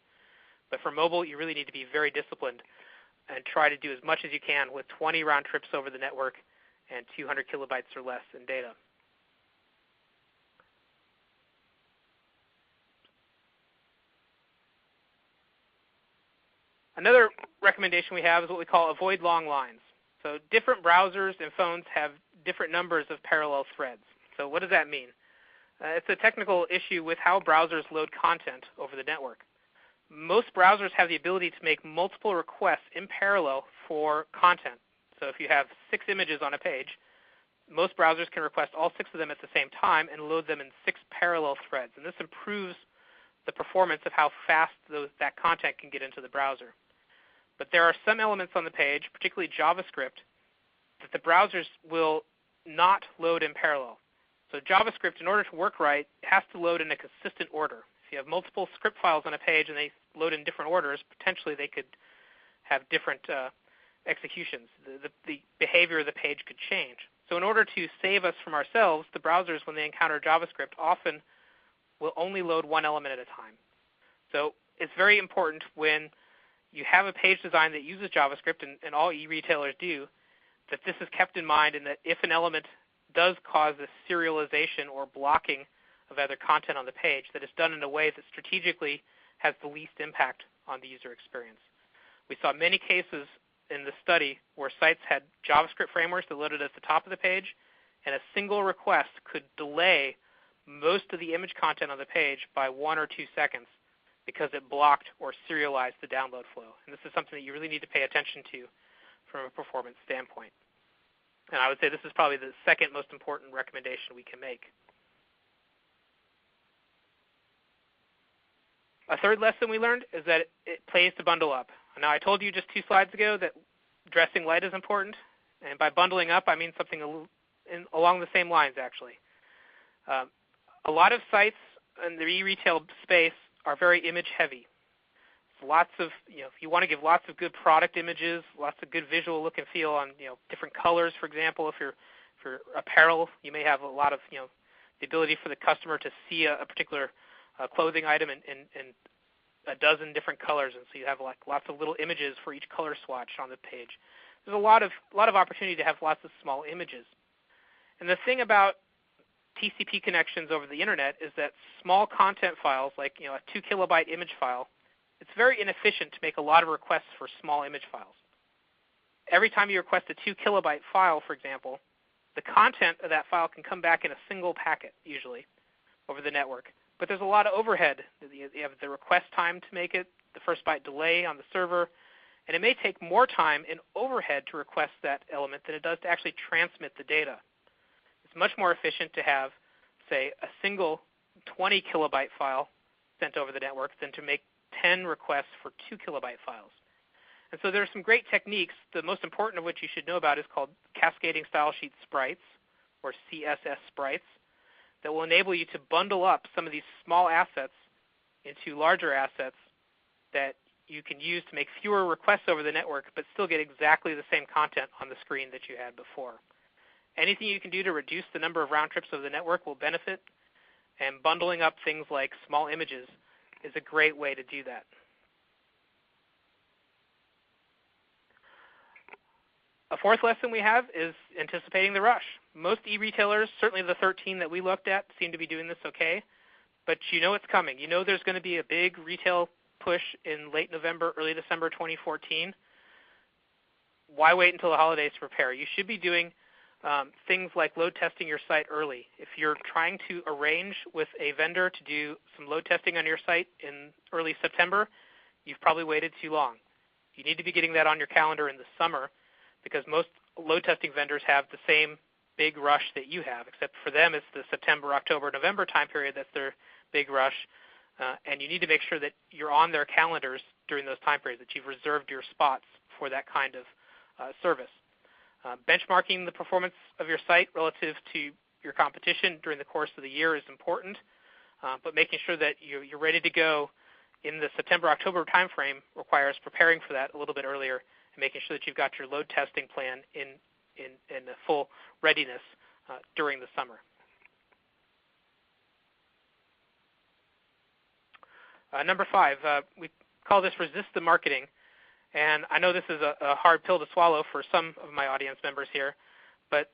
But for mobile, you really need to be very disciplined and try to do as much as you can with 20 round trips over the network and 200 kilobytes or less in data. Another recommendation we have is what we call avoid long lines. So different browsers and phones have different numbers of parallel threads. So what does that mean? It's a technical issue with how browsers load content over the network. Most browsers have the ability to make multiple requests in parallel for content. So if you have 6 images on a page, most browsers can request all 6 of them at the same time and load them in 6 parallel threads. And this improves the performance of how fast that content can get into the browser. But there are some elements on the page, particularly JavaScript, that the browsers will not load in parallel. So JavaScript, in order to work right, has to load in a consistent order. If you have multiple script files on a page and they load in different orders, potentially they could have different executions. The behavior of the page could change. So in order to save us from ourselves, the browsers, when they encounter JavaScript, often will only load one element at a time. So it's very important when you have a page design that uses JavaScript, and all e-retailers do, that this is kept in mind, and that if an element does cause this serialization or blocking of other content on the page, that it's done in a way that strategically has the least impact on the user experience. We saw many cases in the study where sites had JavaScript frameworks that loaded at the top of the page, and a single request could delay most of the image content on the page by 1 or 2 seconds because it blocked or serialized the download flow. And this is something that you really need to pay attention to from a performance standpoint. And I would say this is probably the second most important recommendation we can make. A third lesson we learned is that it pays to bundle up. Now, I told you just 2 slides ago that dressing light is important. And by bundling up, I mean something along the same lines, actually. A lot of sites in the e-retail space are very image heavy. Lots of, if you want to give lots of good product images, lots of good visual look and feel on, different colors, for example. If you're apparel, you may have a lot of, the ability for the customer to see a particular clothing item in a dozen different colors, and so you have lots of little images for each color swatch on the page. There's a lot of opportunity to have lots of small images. And the thing about TCP connections over the internet is that small content files, like a 2 kilobyte image file, it's very inefficient to make a lot of requests for small image files. Every time you request a 2 kilobyte file, for example, the content of that file can come back in a single packet, usually, over the network. But there's a lot of overhead. You have the request time to make it, the first byte delay on the server, and it may take more time in overhead to request that element than it does to actually transmit the data. It's much more efficient to have, say, a single 20 kilobyte file sent over the network than to make 10 requests for 2 kilobyte files. And so there are some great techniques, the most important of which you should know about is called Cascading Style Sheet Sprites, or CSS sprites, that will enable you to bundle up some of these small assets into larger assets that you can use to make fewer requests over the network but still get exactly the same content on the screen that you had before. Anything you can do to reduce the number of round trips over the network will benefit, and bundling up things like small images is a great way to do that. A fourth lesson we have is anticipating the rush. Most e-retailers, certainly the 13 that we looked at, seem to be doing this okay, but you know it's coming. You know there's going to be a big retail push in late November, early December 2014. Why wait until the holidays to prepare? You should be doing things like load testing your site early. If you're trying to arrange with a vendor to do some load testing on your site in early September, you've probably waited too long. You need to be getting that on your calendar in the summer, because most load testing vendors have the same big rush that you have, except for them it's the September, October, November time period that's their big rush, and you need to make sure that you're on their calendars during those time periods, that you've reserved your spots for that kind of service. Benchmarking the performance of your site relative to your competition during the course of the year is important, but making sure that you're ready to go in the September-October timeframe requires preparing for that a little bit earlier and making sure that you've got your load testing plan in the full readiness during the summer. Number 5, we call this resistant marketing. And I know this is a hard pill to swallow for some of my audience members here, but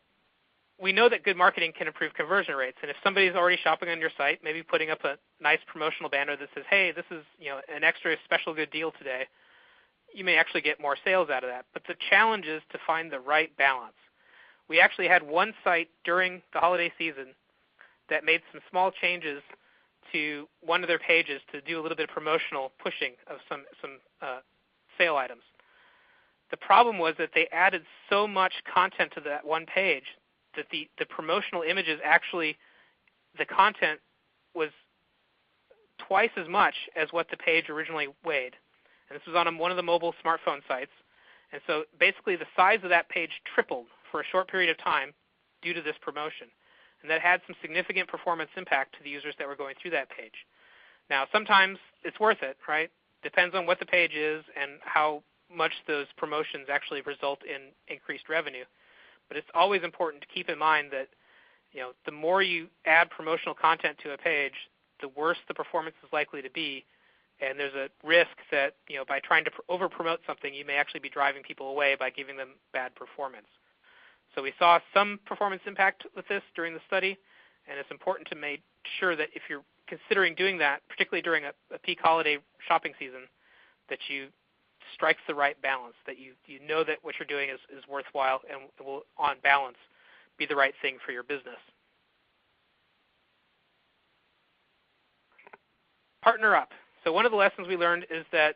we know that good marketing can improve conversion rates. And if somebody's already shopping on your site, maybe putting up a nice promotional banner that says, hey, this is an extra special good deal today, you may actually get more sales out of that. But the challenge is to find the right balance. We actually had one site during the holiday season that made some small changes to one of their pages to do a little bit of promotional pushing of some sale items. The problem was that they added so much content to that one page that the promotional images actually, the content was twice as much as what the page originally weighed. And this was on one of the mobile smartphone sites. And so basically the size of that page tripled for a short period of time due to this promotion. And that had some significant performance impact to the users that were going through that page. Now, sometimes it's worth it, right? Depends on what the page is and how much those promotions actually result in increased revenue. But it's always important to keep in mind that the more you add promotional content to a page, the worse the performance is likely to be. And there's a risk that by trying to over-promote something, you may actually be driving people away by giving them bad performance. So we saw some performance impact with this during the study, and it's important to make sure that if you're considering doing that, particularly during a peak holiday shopping season, that you strike the right balance, that you know that what you're doing is worthwhile and will, on balance, be the right thing for your business. Partner up. So one of the lessons we learned is that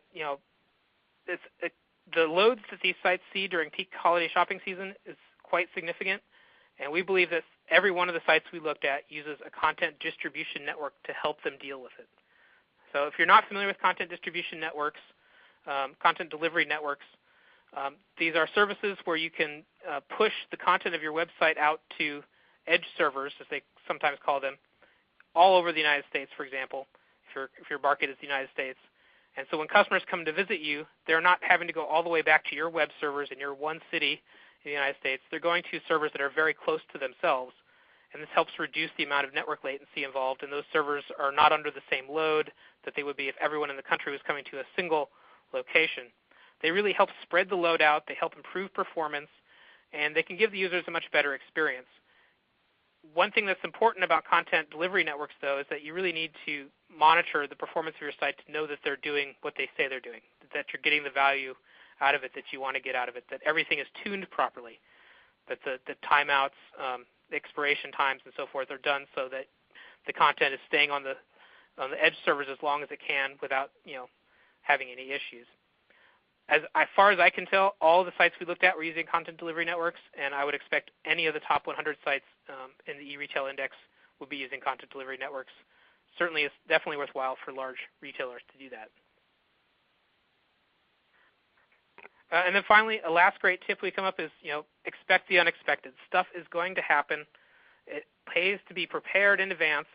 the loads that these sites see during peak holiday shopping season is quite significant, and we believe that every one of the sites we looked at uses a content distribution network to help them deal with it. So if you're not familiar with content distribution networks, content delivery networks, these are services where you can push the content of your website out to edge servers, as they sometimes call them, all over the United States, for example, if your market is the United States. And so when customers come to visit you, they're not having to go all the way back to your web servers in your one city in the United States. They're going to servers that are very close to themselves, and this helps reduce the amount of network latency involved, and those servers are not under the same load that they would be if everyone in the country was coming to a single location. They really help spread the load out, they help improve performance, and they can give the users a much better experience. One thing that's important about content delivery networks, though, is that you really need to monitor the performance of your site to know that they're doing what they say they're doing, that you're getting the value out of it that you want to get out of it, that everything is tuned properly, that the timeouts, the expiration times, and so forth are done so that the content is staying on the edge servers as long as it can without having any issues. As far as I can tell, all the sites we looked at were using content delivery networks, and I would expect any of the top 100 sites in the e-retail index would be using content delivery networks. Certainly, it's definitely worthwhile for large retailers to do that. And then finally, a last great tip we come up is, expect the unexpected. Stuff is going to happen. It pays to be prepared in advance,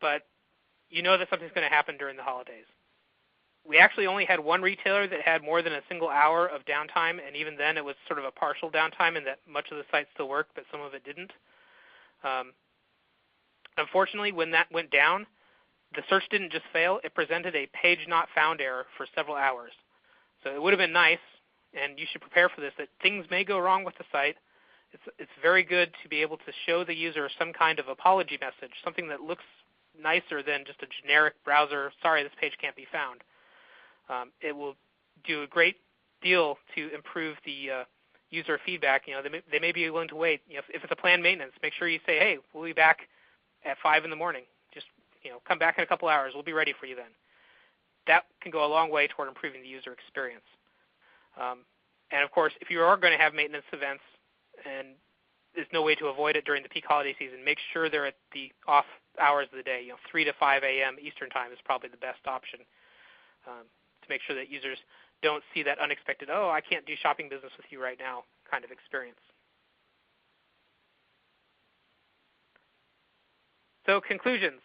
but you know that something's going to happen during the holidays. We actually only had one retailer that had more than a single hour of downtime, and even then it was sort of a partial downtime in that much of the site still worked, but some of it didn't. Unfortunately, when that went down, the search didn't just fail. It presented a page not found error for several hours. So it would have been nice, and you should prepare for this, that things may go wrong with the site. It's very good to be able to show the user some kind of apology message, something that looks nicer than just a generic browser, sorry, this page can't be found. It will do a great deal to improve the user feedback. They may be willing to wait. If it's a planned maintenance, make sure you say, hey, we'll be back at 5 in the morning. Just come back in a couple hours. We'll be ready for you then. That can go a long way toward improving the user experience. And of course, if you are going to have maintenance events and there's no way to avoid it during the peak holiday season, make sure they're at the off hours of the day. 3 to 5 a.m. Eastern time is probably the best option to make sure that users don't see that unexpected, oh, I can't do shopping business with you right now kind of experience. So conclusions.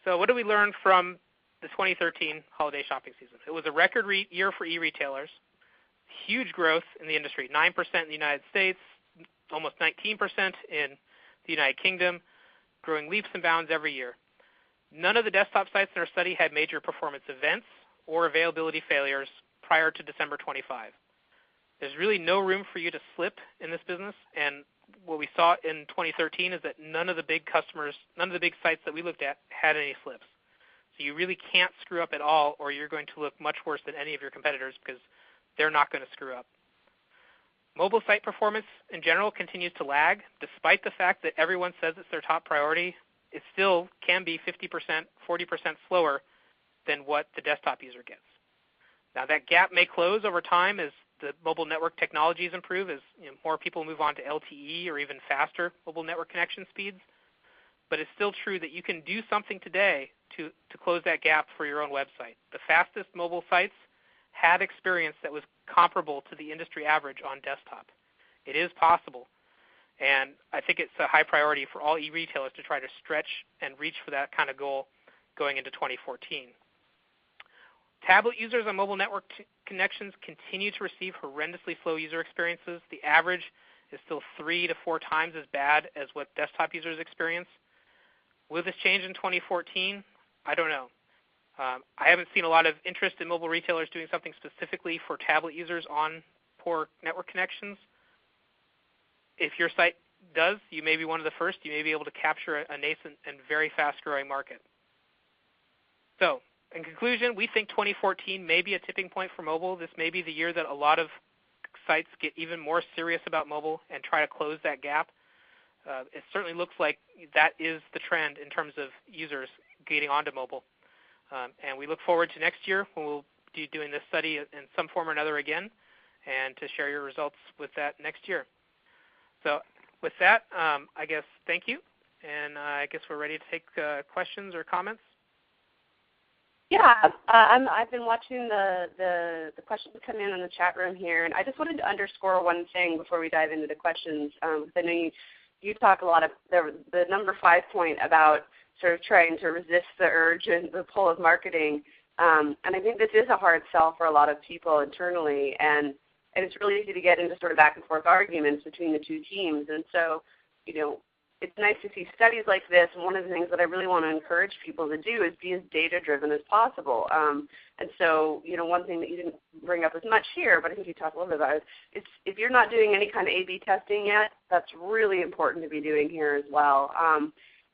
So what did we learn from the 2013 holiday shopping season? It was a record year for e-retailers, huge growth in the industry, 9% in the United States, almost 19% in the United Kingdom, growing leaps and bounds every year. None of the desktop sites in our study had major performance events or availability failures prior to December 25. There's really no room for you to slip in this business, and what we saw in 2013 is that none of the big sites that we looked at had any slips. So you really can't screw up at all, or you're going to look much worse than any of your competitors because they're not going to screw up. Mobile site performance in general continues to lag. Despite the fact that everyone says it's their top priority, it still can be 50%, 40% slower than what the desktop user gets. Now that gap may close over time as the mobile network technologies improve, as more people move on to LTE or even faster mobile network connection speeds. But it's still true that you can do something today to close that gap for your own website. The fastest mobile sites had experience that was comparable to the industry average on desktop. It is possible, and I think it's a high priority for all e-retailers to try to stretch and reach for that kind of goal going into 2014. Tablet users on mobile network connections continue to receive horrendously slow user experiences. The average is still 3 to 4 times as bad as what desktop users experience. Will this change in 2014? I don't know. I haven't seen a lot of interest in mobile retailers doing something specifically for tablet users on poor network connections. If your site does, you may be one of the first. You may be able to capture a nascent and very fast-growing market. So, in conclusion, we think 2014 may be a tipping point for mobile. This may be the year that a lot of sites get even more serious about mobile and try to close that gap. It certainly looks like that is the trend in terms of users getting onto mobile. And we look forward to next year when we'll be doing this study in some form or another again and to share your results with that next year. So with that, I guess thank you. And I guess we're ready to take questions or comments. Yeah, I've been watching the questions come in the chat room here, and I just wanted to underscore one thing before we dive into the questions. I know you talk a lot of the number 5 point about sort of trying to resist the urge and the pull of marketing, and I think this is a hard sell for a lot of people internally, and it's really easy to get into sort of back and forth arguments between the two teams, and so, it's nice to see studies like this, and one of the things that I really want to encourage people to do is be as data-driven as possible. And so, one thing that you didn't bring up as much here, but I think you talked a little bit about it, is if you're not doing any kind of A/B testing yet, that's really important to be doing here as well.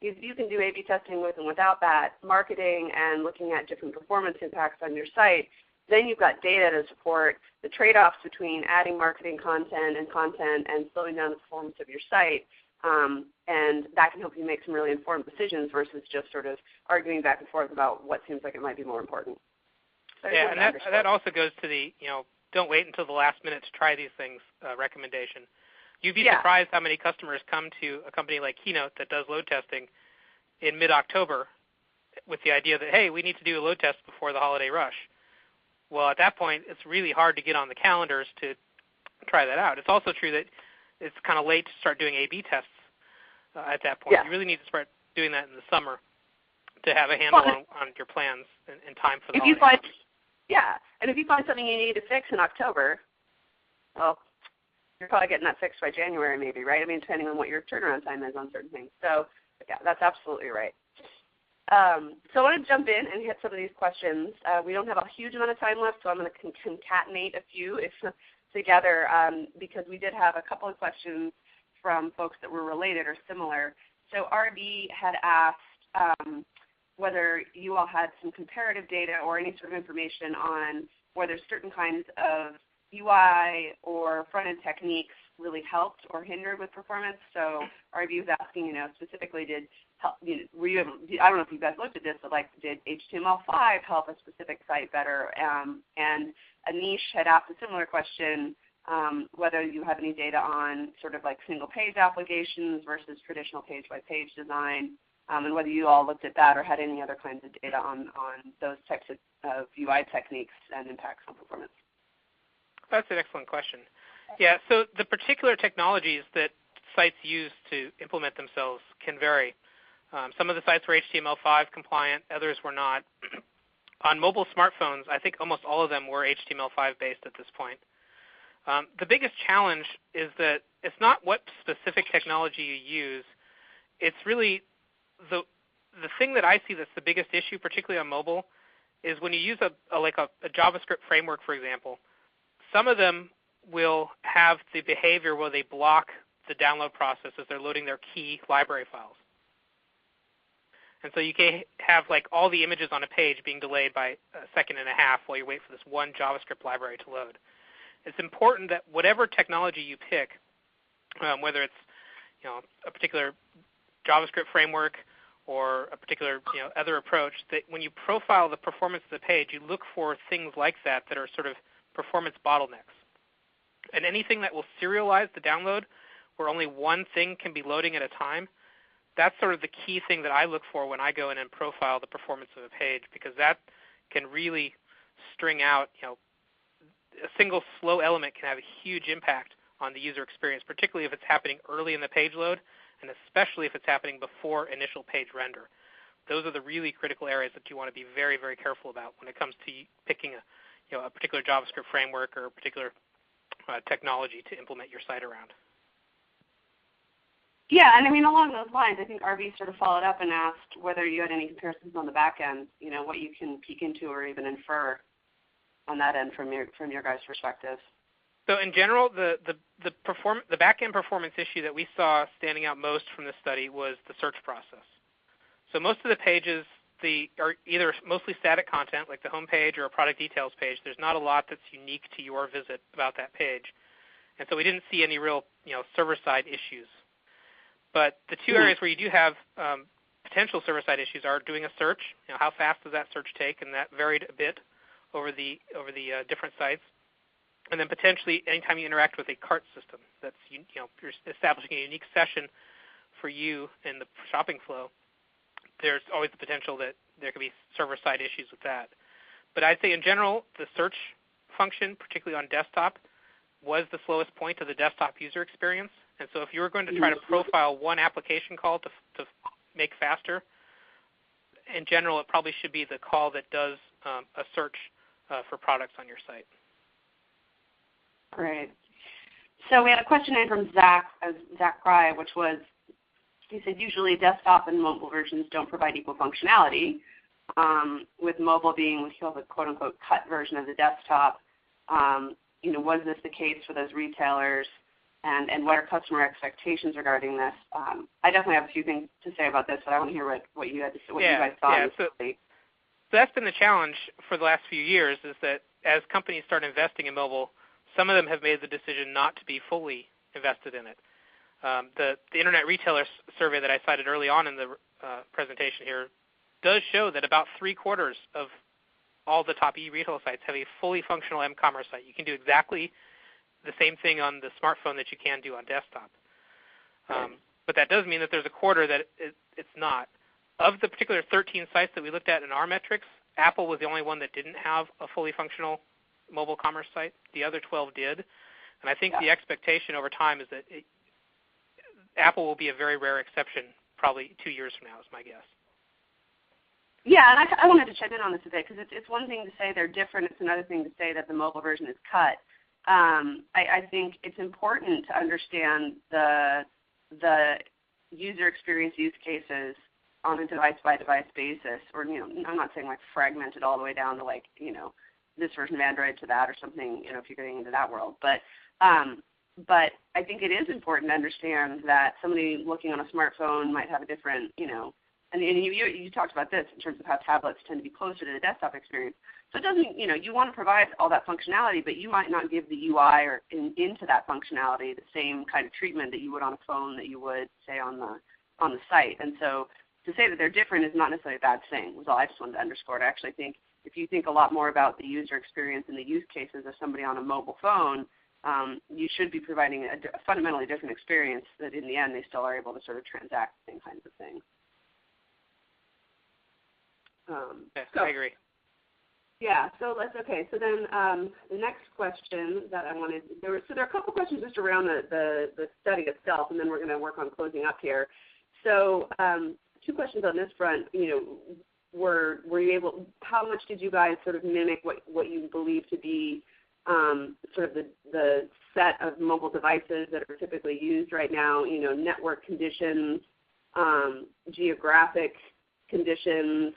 You can do A/B testing with and without that, marketing and looking at different performance impacts on your site. Then you've got data to support the trade-offs between adding marketing content and slowing down the performance of your site. And that can help you make some really informed decisions versus just sort of arguing back and forth about what seems like it might be more important. So yeah, and that also goes to the, don't wait until the last minute to try these things recommendation. You'd be surprised how many customers come to a company like Keynote that does load testing in mid-October with the idea that, hey, we need to do a load test before the holiday rush. Well, at that point, it's really hard to get on the calendars to try that out. It's also true that it's kind of late to start doing A/B tests at that point. You really need to start doing that in the summer to have a handle on your plans in time for the holiday. And if you find something you need to fix in October, well, you're probably getting that fixed by January maybe, right? I mean, depending on what your turnaround time is on certain things. So, yeah, that's absolutely right. So I want to jump in and hit some of these questions. We don't have a huge amount of time left, so I'm going to concatenate a few together because we did have a couple of questions from folks that were related or similar. So RB had asked whether you all had some comparative data or any sort of information on whether certain kinds of UI or front-end techniques really helped or hindered with performance. So RB was asking, specifically were you able, I don't know if you guys looked at this, but did HTML5 help a specific site better? And Anish had asked a similar question, whether you have any data on sort of like single-page applications versus traditional page-by-page design, and whether you all looked at that or had any other kinds of data on those types of UI techniques and impacts on performance. That's an excellent question. Yeah, so the particular technologies that sites use to implement themselves can vary. Some of the sites were HTML5 compliant, others were not. On mobile smartphones, I think almost all of them were HTML5 based at this point. The biggest challenge is that it's not what specific technology you use. It's really the thing that I see that's the biggest issue, particularly on mobile, is when you use a JavaScript framework, for example, some of them will have the behavior where they block the download process as they're loading their key library files. And so you can have like all the images on a page being delayed by a second and a half while you wait for this one JavaScript library to load. It's important that whatever technology you pick, whether it's a particular JavaScript framework or a particular other approach, that when you profile the performance of the page, you look for things like that that are sort of performance bottlenecks. And anything that will serialize the download where only one thing can be loading at a time, that's sort of the key thing that I look for when I go in and profile the performance of a page, because that can really string out, a single slow element can have a huge impact on the user experience, particularly if it's happening early in the page load, and especially if it's happening before initial page render. Those are the really critical areas that you want to be very, very careful about when it comes to picking a particular JavaScript framework or a particular technology to implement your site around. Yeah, and I mean, along those lines, I think RV sort of followed up and asked whether you had any comparisons on the back end, what you can peek into or even infer on that end from your guys' perspective. So in general, the back-end performance issue that we saw standing out most from this study was the search process. So most of the pages are either mostly static content, like the home page or a product details page. There's not a lot that's unique to your visit about that page. And so we didn't see any real server-side issues. But the two areas where you do have potential server-side issues are doing a search. How fast does that search take? And that varied a bit over the different sites. And then potentially anytime you interact with a cart system, that's you're establishing a unique session for you in the shopping flow, there's always the potential that there could be server-side issues with that. But I'd say in general, the search function, particularly on desktop, was the slowest point of the desktop user experience. And so if you were going to try to profile one application call to make faster, in general, it probably should be the call that does a search for products on your site. Great. So we had a question in from Zach Pry, which was, he said, usually desktop and mobile versions don't provide equal functionality, with mobile being what he calls a quote-unquote cut version of the desktop. Was this the case for those retailers, and what are customer expectations regarding this? I definitely have a few things to say about this, but I want to hear what you had to say, what you guys thought. Yeah, so that's been the challenge for the last few years, is that as companies start investing in mobile, some of them have made the decision not to be fully invested in it. The Internet Retailer Survey that I cited early on in the presentation here does show that about 3/4 of all the top e-retail sites have a fully functional m-commerce site. You can do exactly the same thing on the smartphone that you can do on desktop. But that does mean that there's a quarter that it's not. Of the particular 13 sites that we looked at in our metrics, Apple was the only one that didn't have a fully functional mobile commerce site. The other 12 did. And I think the expectation over time is that Apple will be a very rare exception probably 2 years from now is my guess. Yeah, and I wanted to check in on this a bit, because it's one thing to say they're different. It's another thing to say that the mobile version is cut. I think it's important to understand the user experience use cases on a device-by-device basis, or I'm not saying like fragmented all the way down to like this version of Android to that or something, if you're getting into that world. But I think it is important to understand that somebody looking on a smartphone might have a different, and you talked about this in terms of how tablets tend to be closer to the desktop experience. So it doesn't, you want to provide all that functionality, but you might not give the UI or into that functionality the same kind of treatment that you would on a phone that you would, say, on the site. And so to say that they're different is not necessarily a bad thing, was all I just wanted to underscore. I actually think if you think a lot more about the user experience and the use cases of somebody on a mobile phone, you should be providing a fundamentally different experience that in the end they still are able to sort of transact the same kinds of things. I agree. Yeah, so so then the next question that I wanted, there are a couple questions just around the study itself, and then we're going to work on closing up here. So 2 questions on this front, were you able, how much did you guys sort of mimic what you believe to be sort of the set of mobile devices that are typically used right now, network conditions, geographic conditions,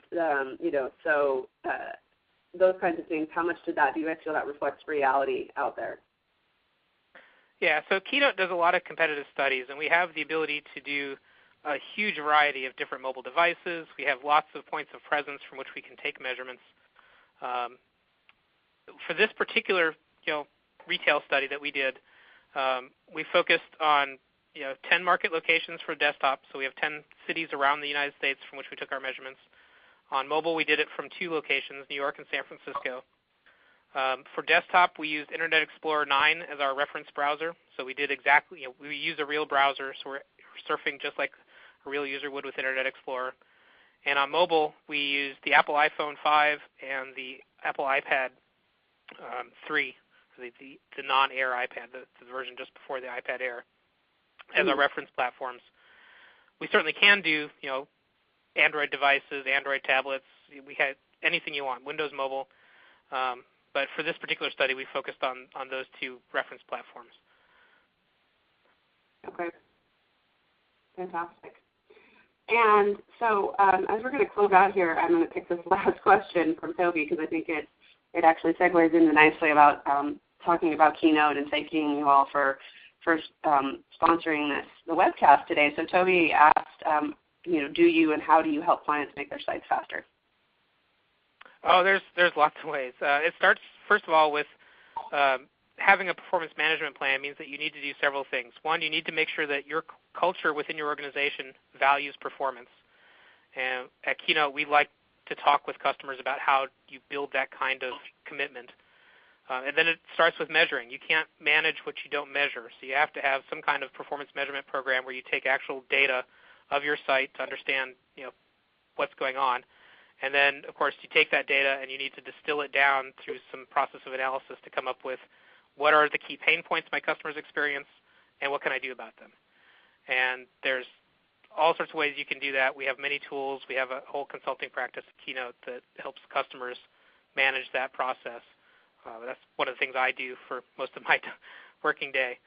those kinds of things, how much do you guys feel that reflects reality out there? Yeah, so Keynote does a lot of competitive studies, and we have the ability to do a huge variety of different mobile devices. We have lots of points of presence from which we can take measurements. For this particular retail study that we did, we focused on 10 market locations for desktop, so we have 10 cities around the United States from which we took our measurements. On mobile, we did it from 2 locations, New York and San Francisco. For desktop, we used Internet Explorer 9 as our reference browser, so we did exactly, we use a real browser, so we're surfing just like a real user would with Internet Explorer. And on mobile, we used the Apple iPhone 5 and the Apple iPad 3, the non-Air iPad, the version just before the iPad Air, as our reference platforms. We certainly can do, Android devices, Android tablets. We had anything you want, Windows Mobile. But for this particular study, we focused on those 2 reference platforms. Okay. Fantastic. And so as we're going to close out here, I'm going to pick this last question from Toby because I think it actually segues into nicely about talking about Keynote and thanking you all for sponsoring the webcast today. So Toby asked, do you and how do you help clients make their sites faster? Oh, there's lots of ways. It starts, first of all, with having a performance management plan means that you need to do several things. One, you need to make sure that your culture within your organization values performance. And at Keynote, we like to talk with customers about how you build that kind of commitment. And then it starts with measuring. You can't manage what you don't measure. So you have to have some kind of performance measurement program where you take actual data of your site to understand what's going on. And then, of course, you take that data and you need to distill it down through some process of analysis to come up with what are the key pain points my customers experience and what can I do about them. And there's all sorts of ways you can do that. We have many tools. We have a whole consulting practice at Keynote that helps customers manage that process. That's one of the things I do for most of my working day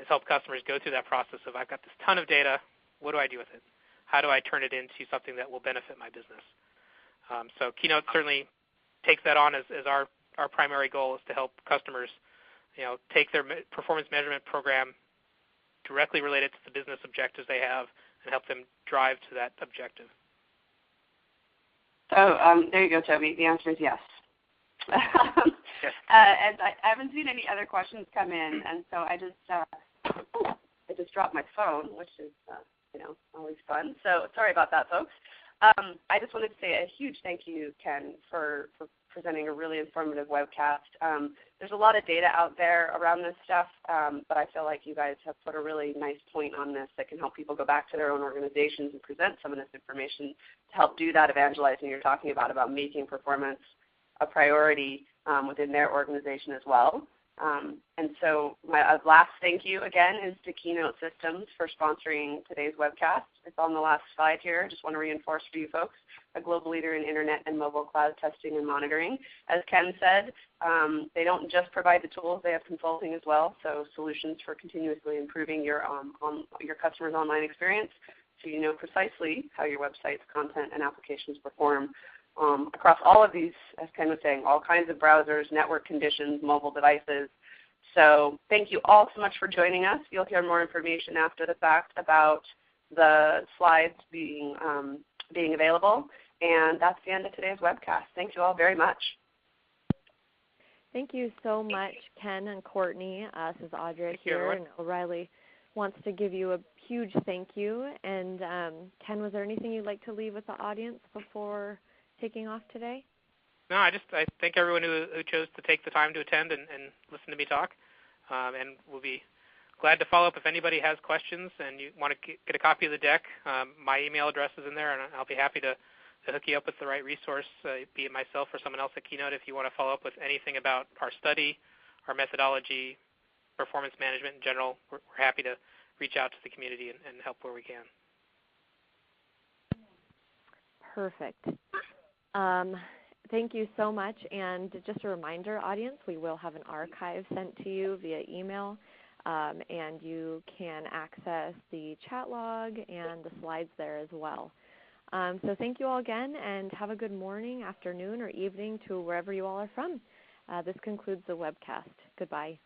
is help customers go through that process of I've got this ton of data. What do I do with it? How do I turn it into something that will benefit my business? So Keynote certainly takes that on as our primary goal is to help customers, take their performance measurement program directly related to the business objectives they have and help them drive to that objective. So there you go, Toby. The answer is yes. Yes. And I haven't seen any other questions come in, and so I just dropped my phone, which is always fun. So sorry about that, folks. I just wanted to say a huge thank you, Ken, for presenting a really informative webcast. There's a lot of data out there around this stuff, but I feel like you guys have put a really nice point on this that can help people go back to their own organizations and present some of this information to help do that evangelizing you're talking about making performance a priority within their organization as well. And so my last thank you again is to Keynote Systems for sponsoring today's webcast. It's on the last slide here. I just want to reinforce for you folks, a global leader in internet and mobile cloud testing and monitoring. As Ken said, they don't just provide the tools, they have consulting as well, so solutions for continuously improving your customer's online experience so you know precisely how your website's content and applications perform across all of these, as Ken was saying, all kinds of browsers, network conditions, mobile devices. So thank you all so much for joining us. You'll hear more information after the fact about the slides being available. And that's the end of today's webcast. Thank you all very much. Thank you so much, Ken and Courtney. This is Audra here, and O'Reilly wants to give you a huge thank you. And Ken, was there anything you'd like to leave with the audience before taking off today? No, I thank everyone who chose to take the time to attend and listen to me talk. And we'll be glad to follow up if anybody has questions and you want to get a copy of the deck. My email address is in there, and I'll be happy to hook you up with the right resource, be it myself or someone else at Keynote, if you want to follow up with anything about our study, our methodology, performance management in general. We're happy to reach out to the community and help where we can. Perfect. Thank you so much. And just a reminder, audience, we will have an archive sent to you via email, and you can access the chat log and the slides there as well. So thank you all again, and have a good morning, afternoon, or evening to wherever you all are from. This concludes the webcast. Goodbye.